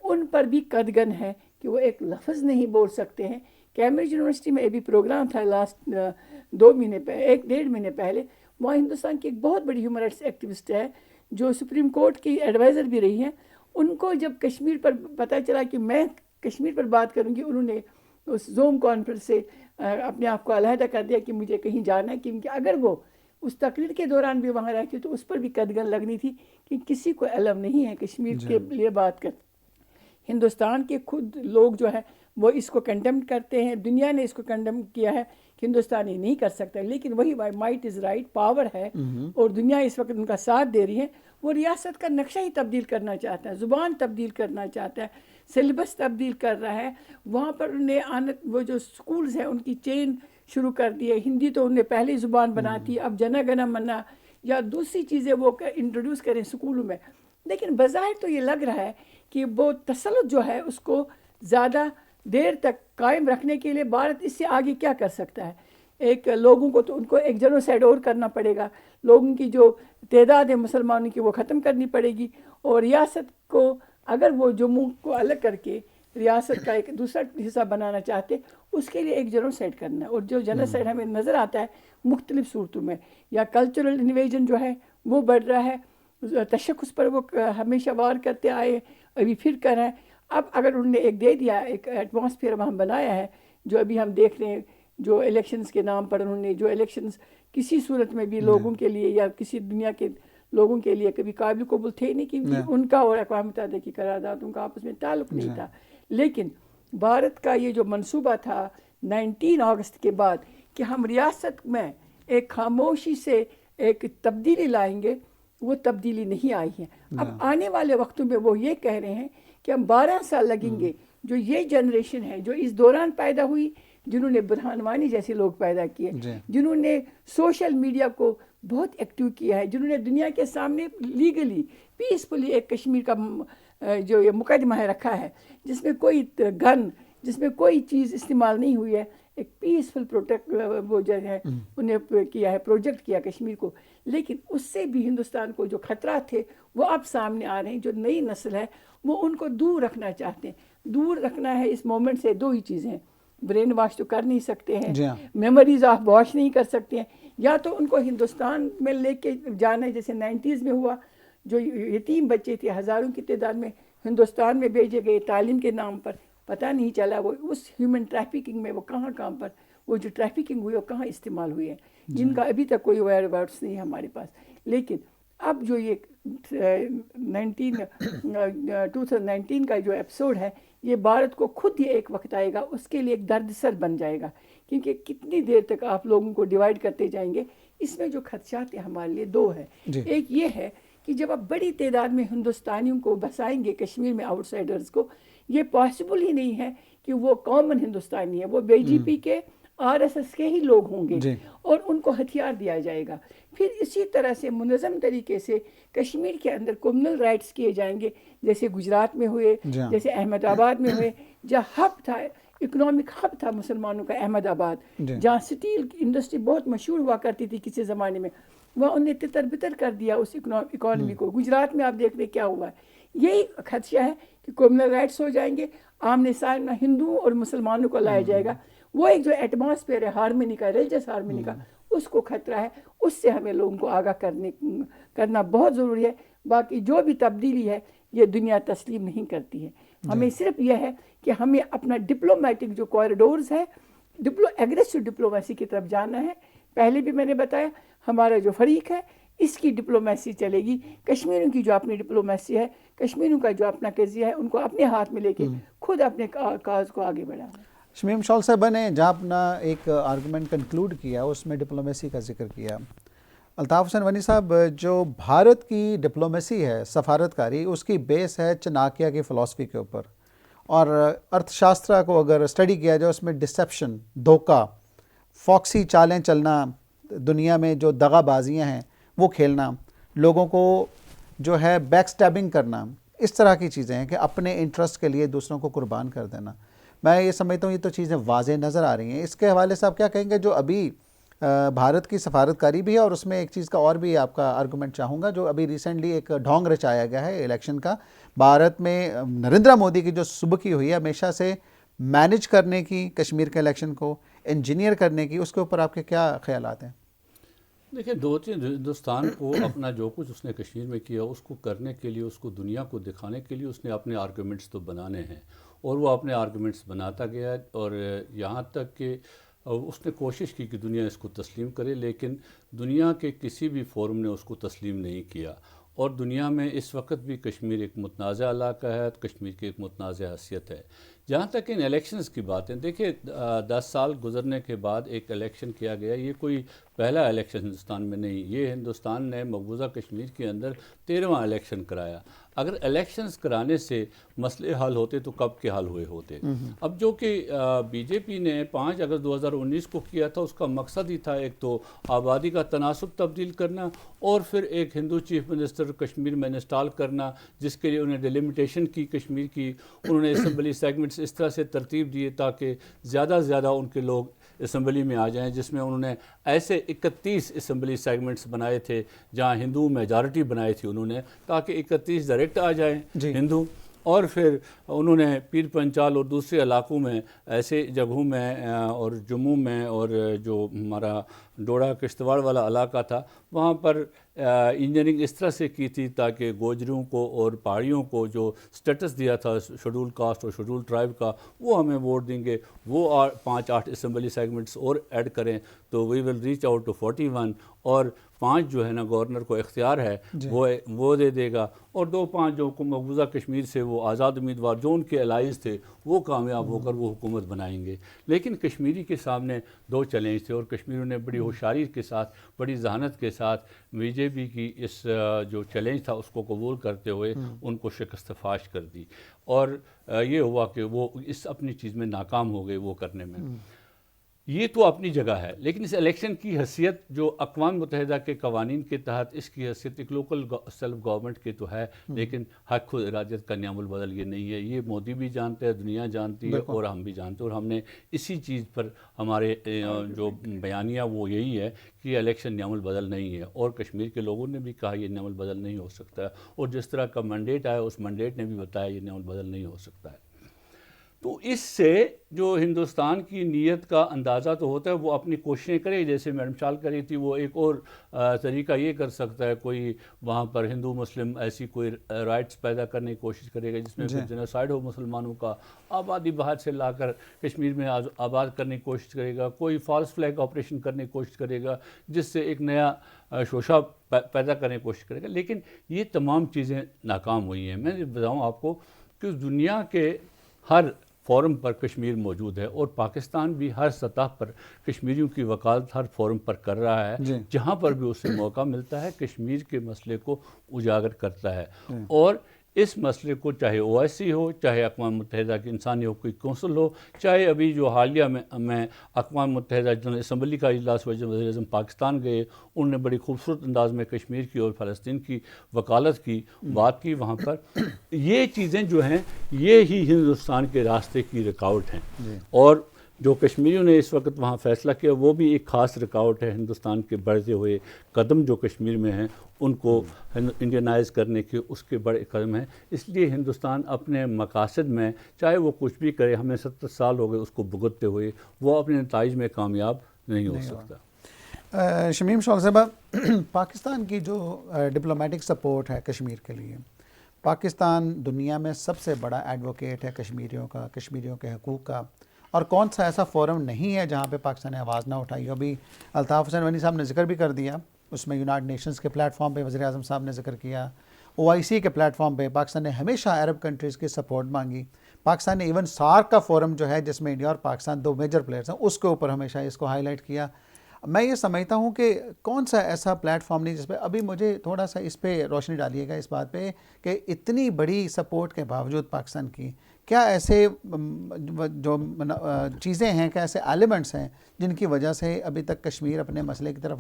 ان پر بھی قدغن ہے کہ وہ ایک لفظ نہیں بول سکتے ہیں. کیمبرج یونیورسٹی میں ابھی پروگرام تھا لاسٹ 2 مہینے پہلے، 1-1.5 مہینے پہلے، وہاں ہندوستان کی ایک بہت بڑی ہیومن رائٹس ایکٹیوسٹ ہے جو سپریم کورٹ کی ایڈوائزر بھی رہی ہیں. ان کو جب کشمیر پر پتہ چلا کہ میں کشمیر پر بات کروں گی، انہوں نے اس زوم کانفرنس سے اپنے آپ کو علیحدہ کر دیا کہ مجھے کہیں جانا ہے، کیونکہ اگر وہ اس تقریر کے دوران بھی وہاں رہتی تو اس پر بھی قدغن لگنی تھی کہ کسی کو علم نہیں ہے کشمیر کے لیے بات کر. ہندوستان کے خود لوگ جو ہیں وہ اس کو کنڈیم کرتے ہیں، دنیا نے اس کو کنڈیم کیا ہے کہ ہندوستان یہ نہیں کر سکتا. لیکن وہی مائٹ از رائٹ، پاور ہے اور دنیا اس وقت ان کا ساتھ دے رہی ہے. وہ ریاست کا نقشہ ہی تبدیل کرنا چاہتا ہے، زبان تبدیل کرنا چاہتا ہے، سلیبس تبدیل کر رہا ہے. وہاں پر انہیں وہ جو سکولز ہیں ان کی چین شروع کر دی ہے. ہندی تو انہیں پہلی زبان بناتی، اب جنا گنا منا یا دوسری چیزیں وہ انٹروڈیوس کریں سکولوں میں. لیکن بظاہر تو یہ لگ رہا ہے کہ وہ تسلط جو ہے اس کو زیادہ دیر تک قائم رکھنے کے لیے بھارت اس سے آگے کیا کر سکتا ہے. ایک لوگوں کو تو ان کو ایک جنوسائیڈ اور کرنا پڑے گا، لوگوں کی جو تعداد ہے مسلمانوں کی وہ ختم کرنی پڑے گی. اور ریاست کو اگر وہ جموں کو الگ کر کے ریاست کا ایک دوسرا حصہ بنانا چاہتے، اس کے لیے ایک جنوسائیڈ کرنا ہے. اور جو جنوسائیڈ ہمیں نظر آتا ہے مختلف صورتوں میں، یا کلچرل انویژن جو ہے وہ بڑھ رہا ہے، تشخص پر وہ ہمیشہ وار کرتے آئے، ابھی پھر کر رہے ہیں. اب اگر انہوں نے ایک دے دیا، ایک ایٹماسفیئر وہاں بنایا ہے جو ابھی ہم دیکھ رہے ہیں، جو الیکشنز کے نام پر انہوں نے جو الیکشنز کسی صورت میں بھی لوگوں کے لیے یا کسی دنیا کے لوگوں کے لیے کبھی قابل قبول تھے نہیں، کیونکہ ان کا اور اقوام متحدہ کی قراردادوں کا آپس میں تعلق نہیں تھا. لیکن بھارت کا یہ جو منصوبہ تھا 19 اگست کے بعد کہ ہم ریاست میں ایک خاموشی سے ایک تبدیلی لائیں گے، وہ تبدیلی نہیں آئی ہے. اب آنے والے وقتوں میں وہ یہ کہہ رہے ہیں کہ ہم 12 سال لگیں گے. جو یہ جنریشن ہے جو اس دوران پیدا ہوئی، جنہوں نے برہان وانی جیسے لوگ پیدا کیے، جی جنہوں نے سوشل میڈیا کو بہت ایکٹیو کیا ہے، جنہوں نے دنیا کے سامنے لیگلی پیسفلی ایک کشمیر کا جو یہ مقدمہ ہے رکھا ہے، جس میں کوئی گن، جس میں کوئی چیز استعمال نہیں ہوئی ہے، ایک پیسفل پروٹیکٹ وہ جو ہے انہیں کیا ہے، پروجیکٹ کیا کشمیر کو. لیکن اس سے بھی ہندوستان کو جو خطرات تھے وہ اب سامنے آ رہے ہیں. جو نئی نسل ہے وہ ان کو دور رکھنا چاہتے ہیں. دور رکھنا ہے اس مومنٹ سے دو ہی چیزیں ہیں، برین واش تو کر نہیں سکتے ہیں، جی ہاں میموریز آف واش نہیں کر سکتے ہیں، یا تو ان کو ہندوستان میں لے کے جانا ہے جیسے 90s میں ہوا. جو یتیم بچے تھے ہزاروں کی تعداد میں ہندوستان میں بھیجے گئے تعلیم کے نام پر، پتہ نہیں چلا وہ اس ہیومن ٹریفکنگ میں وہ کہاں پر وہ جو ٹریفکنگ ہوئی وہ کہاں استعمال ہوئی ہے، جن کا ابھی تک کوئی ویئر اباؤٹس نہیں ہے ہمارے پاس. لیکن اب جو یہ 2019 کا جو ایپیسوڈ ہے، یہ بھارت کو خود ہی ایک وقت آئے گا، اس کے لیے ایک درد سر بن جائے گا. کیونکہ کتنی دیر تک آپ لوگوں کو ڈیوائیڈ کرتے جائیں گے. اس میں جو خدشات ہیں ہمارے لیے دو ہیں. ایک یہ ہے کہ جب آپ بڑی تعداد میں ہندوستانیوں کو بسائیں گے کشمیر میں، آؤٹ سائڈرز کو، یہ پاسبل ہی نہیں ہے کہ وہ کامن ہندوستانی ہے، وہ بی جے پی کے RSS کے ہی لوگ ہوں گے اور ان کو ہتھیار دیا جائے گا. پھر اسی طرح سے منظم طریقے سے کشمیر کے اندر کمیونل رائٹس کیے جائیں گے، جیسے گجرات میں ہوئے، جیسے احمد آباد میں ہوئے، جہاں ہب تھا، اکنامک ہب تھا مسلمانوں کا احمد آباد، جہاں سٹیل کی انڈسٹری بہت مشہور ہوا کرتی تھی کسی زمانے میں، وہ انہیں تتر بتر کر دیا اس اکانومی کو. گجرات میں آپ دیکھ لیں کیا ہوا ہے. یہی خدشہ ہے کہ کمیونل رائٹس ہو جائیں گے، آمنے سامنے ہندوؤں اور مسلمانوں کو لایا جائے گا. وہ ایک جو ایٹماسفیئر ہے ہارمنی کا، ریلیجس ہارمنی کا، اس کو خطرہ ہے. اس سے ہمیں لوگوں کو آگاہ کرنا بہت ضروری ہے. باقی جو بھی تبدیلی ہے یہ دنیا تسلیم نہیں کرتی ہے. ہمیں صرف یہ ہے کہ ہمیں اپنا ڈپلومیٹک جو کوریڈورز ہے، ایگریسو ڈپلومیسی کی طرف جانا ہے. پہلے بھی میں نے بتایا ہمارا جو فریق ہے اس کی ڈپلومیسی چلے گی. کشمیریوں کی جو اپنی ڈپلومیسی ہے، کشمیریوں کا جو اپنا قضیہ ہے، ان کو اپنے ہاتھ میں لے کے خود اپنے کاز کو آگے بڑھانا ہے. شمیم شال صاحبہ نے جہاں اپنا ایک آرگومنٹ کنکلوڈ کیا اس میں ڈپلومیسی کا ذکر کیا. الطاف حسین ونی صاحب، جو بھارت کی ڈپلومیسی ہے، سفارتکاری، اس کی بیس ہے چناکیہ کی فلسفی کے اوپر. اور ارتھ شاسترا کو اگر اسٹڈی کیا جائے اس میں ڈسیپشن، دھوکہ، فاکسی چالیں چلنا، دنیا میں جو دغا بازیاں ہیں وہ کھیلنا، لوگوں کو جو ہے بیک سٹیبنگ کرنا، اس طرح کی چیزیں ہیں کہ اپنے انٹرسٹ کے لیے دوسروں کو قربان کر دینا. میں یہ سمجھتا ہوں یہ تو چیزیں واضح نظر آ رہی ہیں. اس کے حوالے سے آپ کیا کہیں گے جو ابھی بھارت کی سفارتکاری بھی ہے، اور اس میں ایک چیز کا اور بھی آپ کا آرگومنٹ چاہوں گا، جو ابھی ریسنٹلی ایک ڈھونگ رچایا گیا ہے الیکشن کا بھارت میں، نریندر مودی کی جو سبکی ہوئی ہے ہمیشہ سے مینج کرنے کی کشمیر کے الیکشن کو، انجینئر کرنے کی، اس کے اوپر آپ کے کیا خیالات ہیں؟ دیکھیں، دو چیز، ہندوستان کو اپنا جو کچھ اس نے کشمیر میں کیا اس کو کرنے کے لیے، اس کو دنیا کو دکھانے کے لیے اس نے اپنے آرگومنٹس تو بنانے ہیں، اور وہ اپنے آرگومنٹس بناتا گیا. اور یہاں تک کہ اس نے کوشش کی کہ دنیا اس کو تسلیم کرے، لیکن دنیا کے کسی بھی فورم نے اس کو تسلیم نہیں کیا. اور دنیا میں اس وقت بھی کشمیر ایک متنازع علاقہ ہے، کشمیر کی ایک متنازع حیثیت ہے. جہاں تک ان الیکشنز کی بات ہے، دیکھیں 10 سال گزرنے کے بعد ایک الیکشن کیا گیا. یہ کوئی پہلا الیکشن ہندوستان میں نہیں، یہ ہندوستان نے مقبوضہ کشمیر کے اندر 13واں الیکشن کرایا. اگر الیکشنز کرانے سے مسئلے حل ہوتے تو کب کے حل ہوئے ہوتے. اب جو کہ بی جے پی نے 5 اگست 2019 کو کیا تھا، اس کا مقصد ہی تھا ایک تو آبادی کا تناسب تبدیل کرنا، اور پھر ایک ہندو چیف منسٹر کشمیر میں انسٹال کرنا، جس کے لیے انہیں ڈیلیمیٹیشن کی کشمیر کی. انہوں نے اسمبلی سیگمنٹس اس طرح سے ترتیب دیے تاکہ زیادہ سے زیادہ ان کے لوگ اسمبلی میں آ جائیں، جس میں انہوں نے ایسے 31 اسمبلی سیگمنٹس بنائے تھے جہاں ہندو میجارٹی بنائی تھی انہوں نے، تاکہ 31 ڈائریکٹ آ جائیں ہندو. اور پھر انہوں نے پیر پنچال اور دوسرے علاقوں میں، ایسے جگہوں میں، اور جموں میں، اور جو ہمارا ڈوڑا کشتواڑ والا علاقہ تھا، وہاں پر انجینئرنگ اس طرح سے کی تھی تاکہ گوجروں کو اور پہاڑیوں کو جو سٹیٹس دیا تھا شیڈول کاسٹ اور شیڈول ٹرائب کا، وہ ہمیں ووٹ دیں گے، وہ 5-8 اسمبلی سیگمنٹس اور ایڈ کریں تو وی ول ریچ آؤٹ ٹو 41. اور 5 جو ہے نا گورنر کو اختیار ہے وہ دے دے گا، اور 2-5 جو مقبوضہ کشمیر سے وہ آزاد امیدوار جو ان کے الائز تھے وہ کامیاب ہو کر وہ حکومت بنائیں گے. لیکن کشمیری کے سامنے 2 چیلنج تھے، اور کشمیریوں نے بڑی ہوشیاری کے ساتھ، بڑی ذہانت کے ساتھ بی جے پی کی اس جو چیلنج تھا اس کو قبول کرتے ہوئے ان کو شکست فاش کر دی. اور یہ ہوا کہ وہ اس اپنی چیز میں ناکام ہو گئے وہ کرنے میں. یہ تو اپنی جگہ ہے، لیکن اس الیکشن کی حیثیت جو اقوام متحدہ کے قوانین کے تحت اس کی حیثیت ایک لوکل سیلف گورنمنٹ کی تو ہے، لیکن حق خود ارادیت کا نعم البدل یہ نہیں ہے. یہ مودی بھی جانتے ہیں، دنیا جانتی ہے، اور ہم بھی جانتے ہیں، اور ہم نے اسی چیز پر ہمارے جو بیانیہ وہ یہی ہے کہ یہ الیکشن نعم البدل نہیں ہے، اور کشمیر کے لوگوں نے بھی کہا یہ نعم البدل نہیں ہو سکتا ہے، اور جس طرح کا منڈیٹ آیا اس منڈیٹ نے بھی بتایا یہ نعم البدل نہیں ہو سکتا ہے. تو اس سے جو ہندوستان کی نیت کا اندازہ تو ہوتا ہے، وہ اپنی کوششیں کرے، جیسے میڈم شال کر رہی تھی، وہ ایک اور طریقہ یہ کر سکتا ہے، کوئی وہاں پر ہندو مسلم ایسی کوئی رائٹس پیدا کرنے کی کوشش کرے گا جس میں کوئی جنوسائیڈ ہو مسلمانوں کا، آبادی باہر سے لا کر کشمیر میں آباد کرنے کی کوشش کرے گا، کوئی فالس فلیگ آپریشن کرنے کی کوشش کرے گا جس سے ایک نیا شوشہ پیدا کرنے کی کوشش کرے گا. لیکن یہ تمام چیزیں ناکام ہوئی ہیں. میں بتاؤں آپ کو کہ دنیا کے ہر فورم پر کشمیر موجود ہے، اور پاکستان بھی ہر سطح پر کشمیریوں کی وکالت ہر فورم پر کر رہا ہے، جہاں پر بھی اسے موقع ملتا ہے کشمیر کے مسئلے کو اجاگر کرتا ہے. اور اس مسئلے کو چاہے OIC ہو، چاہے اقوام متحدہ کی انسانی حقوق کونسل ہو، چاہے ابھی جو حالیہ میں اقوام متحدہ جنرل اسمبلی کا اجلاس وزیر اعظم پاکستان گئے، انہوں نے بڑی خوبصورت انداز میں کشمیر کی اور فلسطین کی وکالت کی بات کی وہاں پر. یہ چیزیں جو ہیں یہ ہی ہندوستان کے راستے کی رکاوٹ ہیں، اور جو کشمیریوں نے اس وقت وہاں فیصلہ کیا وہ بھی ایک خاص رکاوٹ ہے. ہندوستان کے بڑھتے ہوئے قدم جو کشمیر میں ہیں ان کو انڈینائز کرنے کے اس کے بڑے قدم ہیں. اس لیے ہندوستان اپنے مقاصد میں چاہے وہ کچھ بھی کرے، ہمیں 70 سال ہو گئے اس کو بھگتتے ہوئے، وہ اپنے نتائج میں کامیاب نہیں ہو سکتا. شمیم شوق صاحبہ، پاکستان کی جو ڈپلومیٹک سپورٹ ہے کشمیر کے لیے، پاکستان دنیا میں سب سے بڑا ایڈوکیٹ ہے کشمیریوں کا، کشمیریوں کے حقوق کا، اور کون سا ایسا فورم نہیں ہے جہاں پہ پاکستان نے آواز نہ اٹھائی. ابھی الطاف حسین ونی صاحب نے ذکر بھی کر دیا، اس میں یونائٹڈ نیشنز کے پلیٹ فارم پہ وزیر اعظم صاحب نے ذکر کیا، OIC کے پلیٹ فارم پہ پاکستان نے ہمیشہ عرب کنٹریز کی سپورٹ مانگی. پاکستان نے ایون سارک کا فورم جو ہے جس میں انڈیا اور پاکستان 2 میجر پلیئرز ہیں، اس کے اوپر ہمیشہ اس کو ہائی لائٹ کیا. میں یہ سمجھتا ہوں کہ کون سا ایسا پلیٹ فارم نہیں جس پہ ابھی مجھے تھوڑا سا اس پہ روشنی ڈالیے گا اس بات پہ کہ اتنی بڑی سپورٹ کے باوجود پاکستان کی کیا ایسے جو چیزیں ہیں، کیا ایسے ایلیمنٹس ہیں جن کی وجہ سے ابھی تک کشمیر اپنے مسئلے کی طرف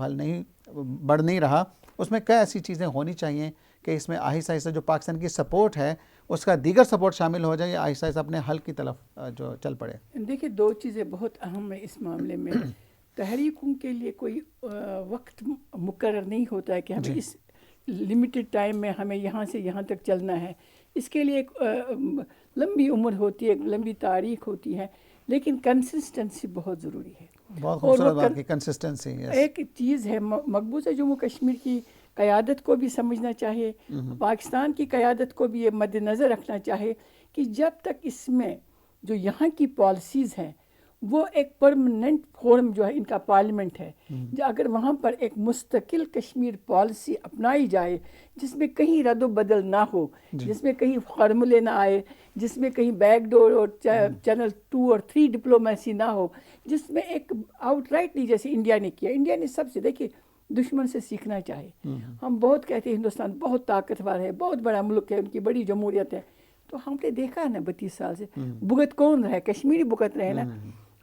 بڑھ نہیں رہا؟ اس میں کیا ایسی چیزیں ہونی چاہیے کہ اس میں آہستہ آہستہ جو پاکستان کی سپورٹ ہے اس کا دیگر سپورٹ شامل ہو جائے، یا آہستہ آہستہ اپنے حل کی طرف جو چل پڑے؟ دیکھیے 2 چیزیں بہت اہم ہیں اس معاملے میں. تحریکوں کے لیے کوئی وقت مقرر نہیں ہوتا ہے کہ ہمیں اس لمیٹڈ ٹائم میں ہمیں یہاں سے یہاں تک چلنا ہے. اس کے لیے ایک لمبی عمر ہوتی ہے، ایک لمبی تاریخ ہوتی ہے، لیکن کنسسٹنسی بہت ضروری ہے. بہت خوبصورت بات کی کنسسٹنسی. ایک چیز ہے مقبوضہ جموں کشمیر کی قیادت کو بھی سمجھنا چاہیے، پاکستان کی قیادت کو بھی یہ مد نظر رکھنا چاہیے کہ جب تک اس میں جو یہاں کی پالیسیز ہیں وہ ایک پرماننٹ فورم جو ہے ان کا پارلیمنٹ ہے، اگر وہاں پر ایک مستقل کشمیر پالیسی اپنائی جائے جس میں کہیں رد و بدل نہ ہو، جس میں کہیں فارمولے نہ آئے، جس میں کہیں بیک ڈور اور چینل 2 اور 3 ڈپلومیسی نہ ہو، جس میں ایک آؤٹ رائٹلی جیسے انڈیا نے کیا. انڈیا نے سب سے دیکھیے دشمن سے سیکھنا چاہے. ہم بہت کہتے ہیں ہندوستان بہت طاقتور ہے، بہت بڑا ملک ہے، ان کی بڑی جمہوریت ہے، تو ہم نے دیکھا ہے نا 32 سال سے بھگت کون رہے؟ کشمیری بھگت رہے نا.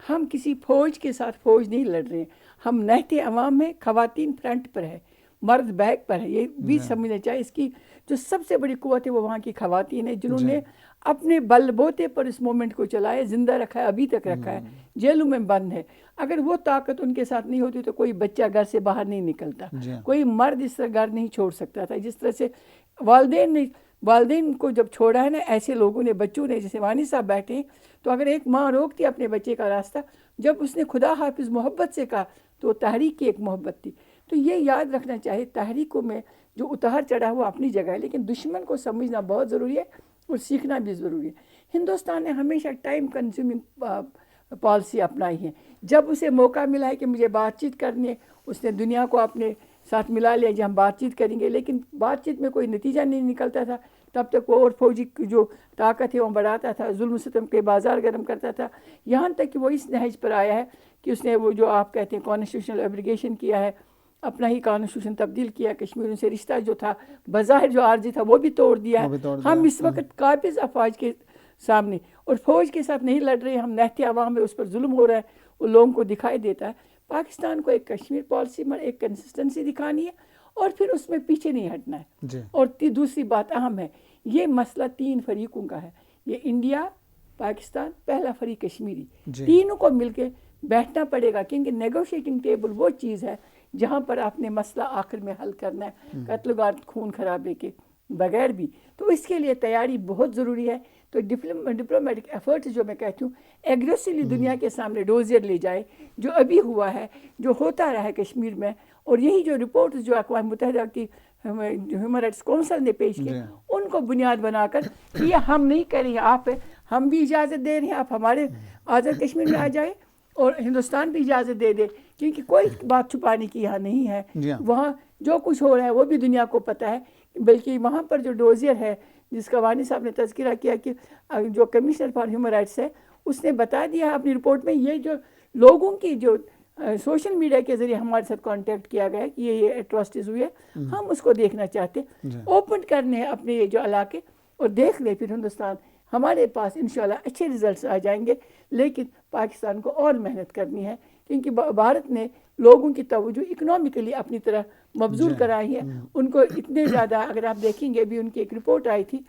ہم کسی فوج کے ساتھ فوج نہیں لڑ رہے ہیں، ہم نہتے عوام میں، خواتین فرنٹ پر ہے، مرد بیک پر ہے. یہ بھی سمجھنا چاہیے اس کی جو سب سے بڑی قوت ہے وہ وہاں کی خواتین ہیں جنہوں نے اپنے بل بوتے پر اس مومنٹ کو چلائے، زندہ رکھا ہے، ابھی تک رکھا ہے، جیلوں میں بند ہے. اگر وہ طاقت ان کے ساتھ نہیں ہوتی تو کوئی بچہ گھر سے باہر نہیں نکلتا، کوئی مرد اس طرح گھر نہیں چھوڑ سکتا تھا. جس طرح سے والدین کو جب چھوڑا ہے نا ایسے لوگوں نے، بچوں نے، جیسے وانی صاحب بیٹھے ہیں، تو اگر ایک ماں روکتی اپنے بچے کا راستہ، جب اس نے خدا حافظ محبت سے کہا تو وہ تحریک کی ایک محبت تھی. تو یہ یاد رکھنا چاہیے تحریکوں میں جو اتار چڑھا وہ اپنی جگہ ہے، لیکن دشمن کو سمجھنا بہت ضروری ہے اور سیکھنا بھی ضروری ہے. ہندوستان نے ہمیشہ ٹائم کنزیومنگ پالیسی اپنائی ہے. جب اسے موقع ملا ہے کہ مجھے بات چیت کرنی ہے، اس نے دنیا کو اپنے ساتھ ملا لیا جی ہم بات چیت کریں گے، لیکن بات چیت میں کوئی نتیجہ نہیں نکلتا تھا. تب تک وہ اور فوجی کی جو طاقت ہے وہ بڑھاتا تھا، ظلم ستم کے بازار گرم کرتا تھا، یہاں تک کہ وہ اس نہج پر آیا ہے کہ اس نے وہ جو آپ کہتے ہیں کانسٹیٹیوشنل ایبریگیشن کیا ہے، اپنا ہی کانسٹیٹیوشن تبدیل کیا، کشمیریوں سے رشتہ جو تھا بظاہر جو عارضی تھا وہ بھی توڑ دیا ہے. ہم اس وقت قابض افواج کے سامنے اور فوج کے ساتھ نہیں لڑ رہے ہیں، ہم نہتے عوام میں اس پر ظلم ہو رہا ہے وہ لوگوں کو دکھائی دیتا ہے. پاکستان کو ایک کشمیر پالیسی میں ایک کنسسٹنسی دکھانی ہے اور پھر اس میں پیچھے نہیں ہٹنا ہے. اور دوسری بات اہم ہے, یہ مسئلہ 3 فریقوں کا ہے. یہ انڈیا, پاکستان, پہلا فریق کشمیری, تینوں کو مل کے بیٹھنا پڑے گا, کیونکہ نیگوشیٹنگ ٹیبل وہ چیز ہے جہاں پر آپ نے مسئلہ آخر میں حل کرنا ہے, قتل و غارت خون خرابے کے بغیر بھی. تو اس کے لیے تیاری بہت ضروری ہے. تو ڈپلومیٹک ایفرٹس جو میں کہتی ہوں ایگریسولی دنیا کے سامنے ڈوزر لے جائے, جو ابھی ہوا ہے, جو ہوتا رہا ہے کشمیر میں, اور یہی جو رپورٹ جو اقوام متحدہ کی ہیومن رائٹس کونسل نے پیش کی, ان کو بنیاد بنا کر کہ یہ ہم نہیں کریں گے, آپ ہم بھی اجازت دے رہے ہیں, آپ ہمارے آزاد کشمیر میں آ جائیں, اور ہندوستان بھی اجازت دے دے, کیونکہ کوئی بات چھپانے کی یہاں نہیں ہے. وہاں جو کچھ ہو رہا ہے وہ بھی دنیا کو پتہ ہے. بلکہ وہاں پر جو ڈوزیر ہے جس کا وانی صاحب نے تذکرہ کیا کہ جو کمشنر فار ہیومن رائٹس ہے, اس نے بتا دیا ہے اپنی رپورٹ میں, یہ جو لوگوں کی جو سوشل میڈیا کے ذریعے ہمارے ساتھ کانٹیکٹ کیا گیا ہے کہ یہ ایٹراسٹیز ہوئی ہے, ہم اس کو دیکھنا چاہتے ہیں. اوپن کرنے ہیں اپنے یہ جو علاقے اور دیکھ لیں, پھر ہندوستان ہمارے پاس انشاءاللہ اچھے ریزلٹس آ جائیں گے. لیکن پاکستان کو اور محنت کرنی ہے, کیونکہ بھارت نے لوگوں کی توجہ اکنامکلی اپنی طرح مبذول کرائی ہے. ان کو اتنے زیادہ, اگر آپ دیکھیں گے ابھی ان کی ایک رپورٹ آئی تھی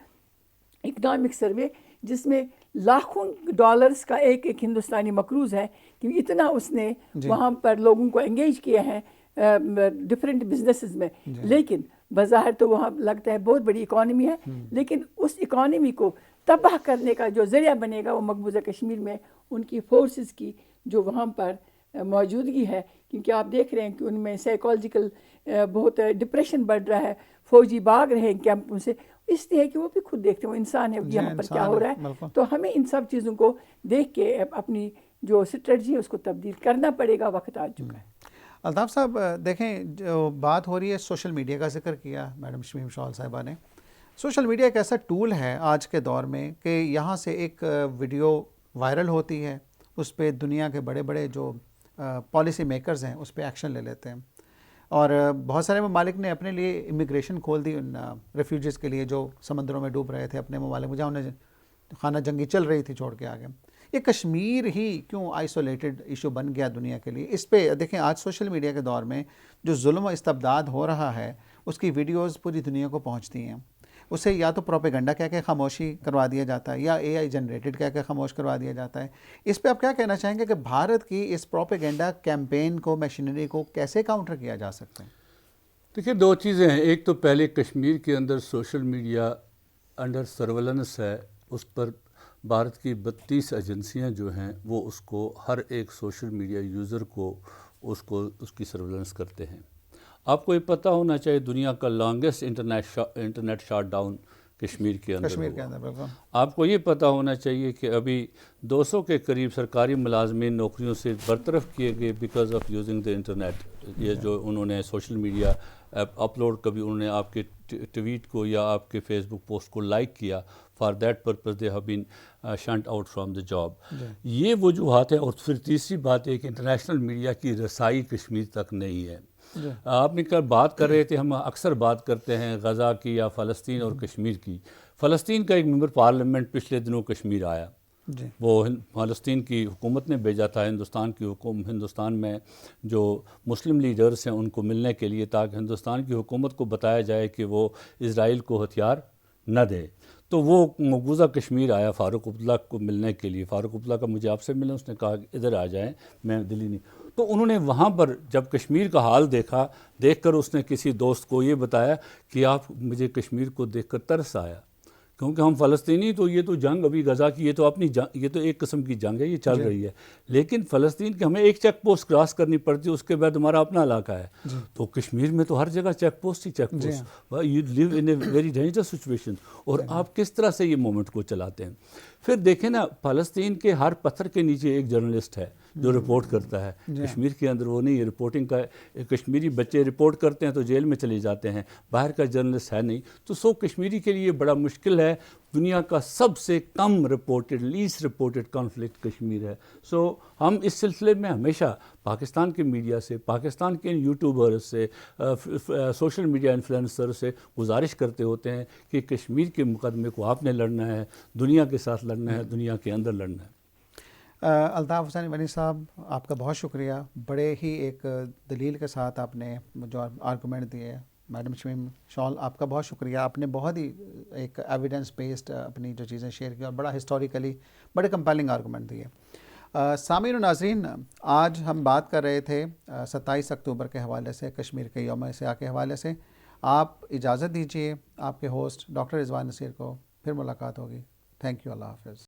اکنامک سروے, جس میں لاکھوں ڈالرز کا ایک ہندوستانی مقروض ہے, کہ اتنا اس نے وہاں پر لوگوں کو انگیج کیا ہے ڈفرینٹ بزنسز میں. لیکن بظاہر تو وہاں لگتا ہے بہت بڑی اکانومی ہے, لیکن اس اکانومی کو تباہ کرنے کا جو ذریعہ بنے گا وہ مقبوضہ کشمیر میں ان کی فورسز کی جو وہاں پر موجودگی ہے. کیونکہ آپ دیکھ رہے ہیں کہ ان میں سائیکالوجیکل بہت ڈپریشن بڑھ رہا ہے, فوجی بھاگ رہے ہیں کیمپوں سے, اس لیے کہ وہ بھی خود دیکھتے ہیں وہ انسان ہے, یہاں پر کیا ہو رہا ہے. تو ہمیں ان سب چیزوں کو دیکھ کے اپنی جو اسٹریٹجی ہے اس کو تبدیل کرنا پڑے گا, وقت آ چکا ہے. الطاف صاحب دیکھیں, جو بات ہو رہی ہے سوشل میڈیا کا ذکر کیا میڈم شمیم شال صاحبہ نے. سوشل میڈیا ایک ایسا ٹول ہے آج کے دور میں کہ یہاں سے ایک ویڈیو وائرل ہوتی ہے, اس پہ دنیا کے بڑے بڑے جو پالیسی میکرز ہیں اس پہ ایکشن لے لیتے ہیں. اور بہت سارے ممالک نے اپنے لیے امیگریشن کھول دی ان ریفیوجیز کے لیے جو سمندروں میں ڈوب رہے تھے اپنے ممالک میں, جہاں انہیں خانہ جنگی چل رہی تھی چھوڑ کے آگے. یہ کشمیر ہی کیوں آئسولیٹڈ ایشو بن گیا دنیا کے لیے؟ اس پہ دیکھیں آج سوشل میڈیا کے دور میں جو ظلم و استبداد ہو رہا ہے اس کی ویڈیوز پوری دنیا کو پہنچتی ہیں. اسے یا تو پروپیگنڈا کہہ کے خاموشی کروا دیا جاتا ہے یا اے آئی جنریٹڈ کہہ کے خاموش کروا دیا جاتا ہے. اس پہ آپ کیا کہنا چاہیں گے کہ بھارت کی اس پروپیگنڈا کیمپین کو, مشینری کو کیسے کاؤنٹر کیا جا سکتا ہے؟ دیکھیے 2 چیزیں ہیں. ایک تو پہلے کشمیر کے اندر سوشل میڈیا انڈر سرولنس ہے, اس پر بھارت کی 32 ایجنسیاں جو ہیں وہ اس کو ہر ایک سوشل میڈیا یوزر کو اس کی سرولنس کرتے ہیں. آپ کو یہ پتہ ہونا چاہیے دنیا کا longest internet shut down Kashmir کے اندر. آپ کو یہ پتہ ہونا چاہیے کہ ابھی 200 کے قریب سرکاری ملازمین نوکریوں سے برطرف کیے گئے because of using the internet. یہ جو انہوں نے سوشل میڈیا اپلوڈ, کبھی انہوں نے آپ کے ٹویٹ کو یا آپ کے فیس بک پوسٹ کو لائک کیا, for that purpose they have been shunt out from the job. یہ وجوہات ہیں. اور پھر تیسری بات ہے کہ انٹرنیشنل میڈیا کی رسائی کشمیر تک نہیں ہے. آپ نے بات کر رہے تھے, ہم اکثر بات کرتے ہیں غزہ کی یا فلسطین اور کشمیر کی. فلسطین کا ایک ممبر پارلیمنٹ پچھلے دنوں کشمیر آیا, وہ فلسطین کی حکومت نے بھیجا تھا ہندوستان میں جو مسلم لیڈرز ہیں ان کو ملنے کے لیے, تاکہ ہندوستان کی حکومت کو بتایا جائے کہ وہ اسرائیل کو ہتھیار نہ دے. تو وہ مقبوضہ کشمیر آیا فاروق عبداللہ کو ملنے کے لیے. فاروق عبداللہ کا مجھے آپ سے ملنا, اس نے کہا ادھر آ جائیں, میں دلی نہیں. تو انہوں نے وہاں پر جب کشمیر کا حال دیکھ کر اس نے کسی دوست کو یہ بتایا کہ مجھے کشمیر کو دیکھ کر ترس آیا, کیونکہ ہم فلسطینی تو یہ تو جنگ ابھی غزہ کی, یہ تو اپنی جنگ, یہ تو ایک قسم کی جنگ ہے, یہ چل رہی ہے. لیکن فلسطین کی ہمیں ایک چیک پوسٹ کراس کرنی پڑتی ہے, اس کے بعد ہمارا اپنا علاقہ ہے. تو کشمیر میں تو ہر جگہ چیک پوسٹ ہی check post. You live in a very dangerous situation. اور آپ کس طرح سے یہ مومنٹ کو چلاتے ہیں؟ پھر دیکھیں نا, فلسطین کے ہر پتھر کے نیچے ایک جرنلسٹ ہے جو رپورٹ کرتا ہے. کشمیر کے اندر وہ نہیں ہے. رپورٹنگ کا کشمیری بچے رپورٹ کرتے ہیں تو جیل میں چلے جاتے ہیں, باہر کا جرنلسٹ ہے نہیں. تو کشمیری کے لیے بڑا مشکل ہے. دنیا کا سب سے کم reported, least reported conflict Kashmir ہے. ہم اس سلسلے میں ہمیشہ پاکستان کے میڈیا سے, پاکستان کے یوٹیوبر سے, سوشل میڈیا انفلوئنسر سے گزارش کرتے ہوتے ہیں کہ کشمیر کے مقدمے کو آپ نے لڑنا ہے, دنیا کے ساتھ لڑنا ہے, دنیا کے اندر لڑنا ہے. الطاف حسین ونی صاحب آپ کا بہت شکریہ، بڑے ہی ایک دلیل کے ساتھ آپ نے جو آرگومنٹ دیے. میڈم شمیم شال آپ کا بہت شکریہ، آپ نے بہت ہی ایک ایویڈنس بیسڈ اپنی جو چیزیں شیئر کی اور بڑا ہسٹوریکلی بڑے کمپیلنگ آرگومنٹ دیے. سامعین و ناظرین، آج ہم بات کر رہے تھے 27 اکتوبر کے حوالے سے، کشمیر کے یوم سیاہ کے حوالے سے. آپ اجازت دیجیے آپ کے ہوسٹ ڈاکٹر رضوان نصیر کو، پھر ملاقات ہوگی. تھینک یو، اللہ حافظ.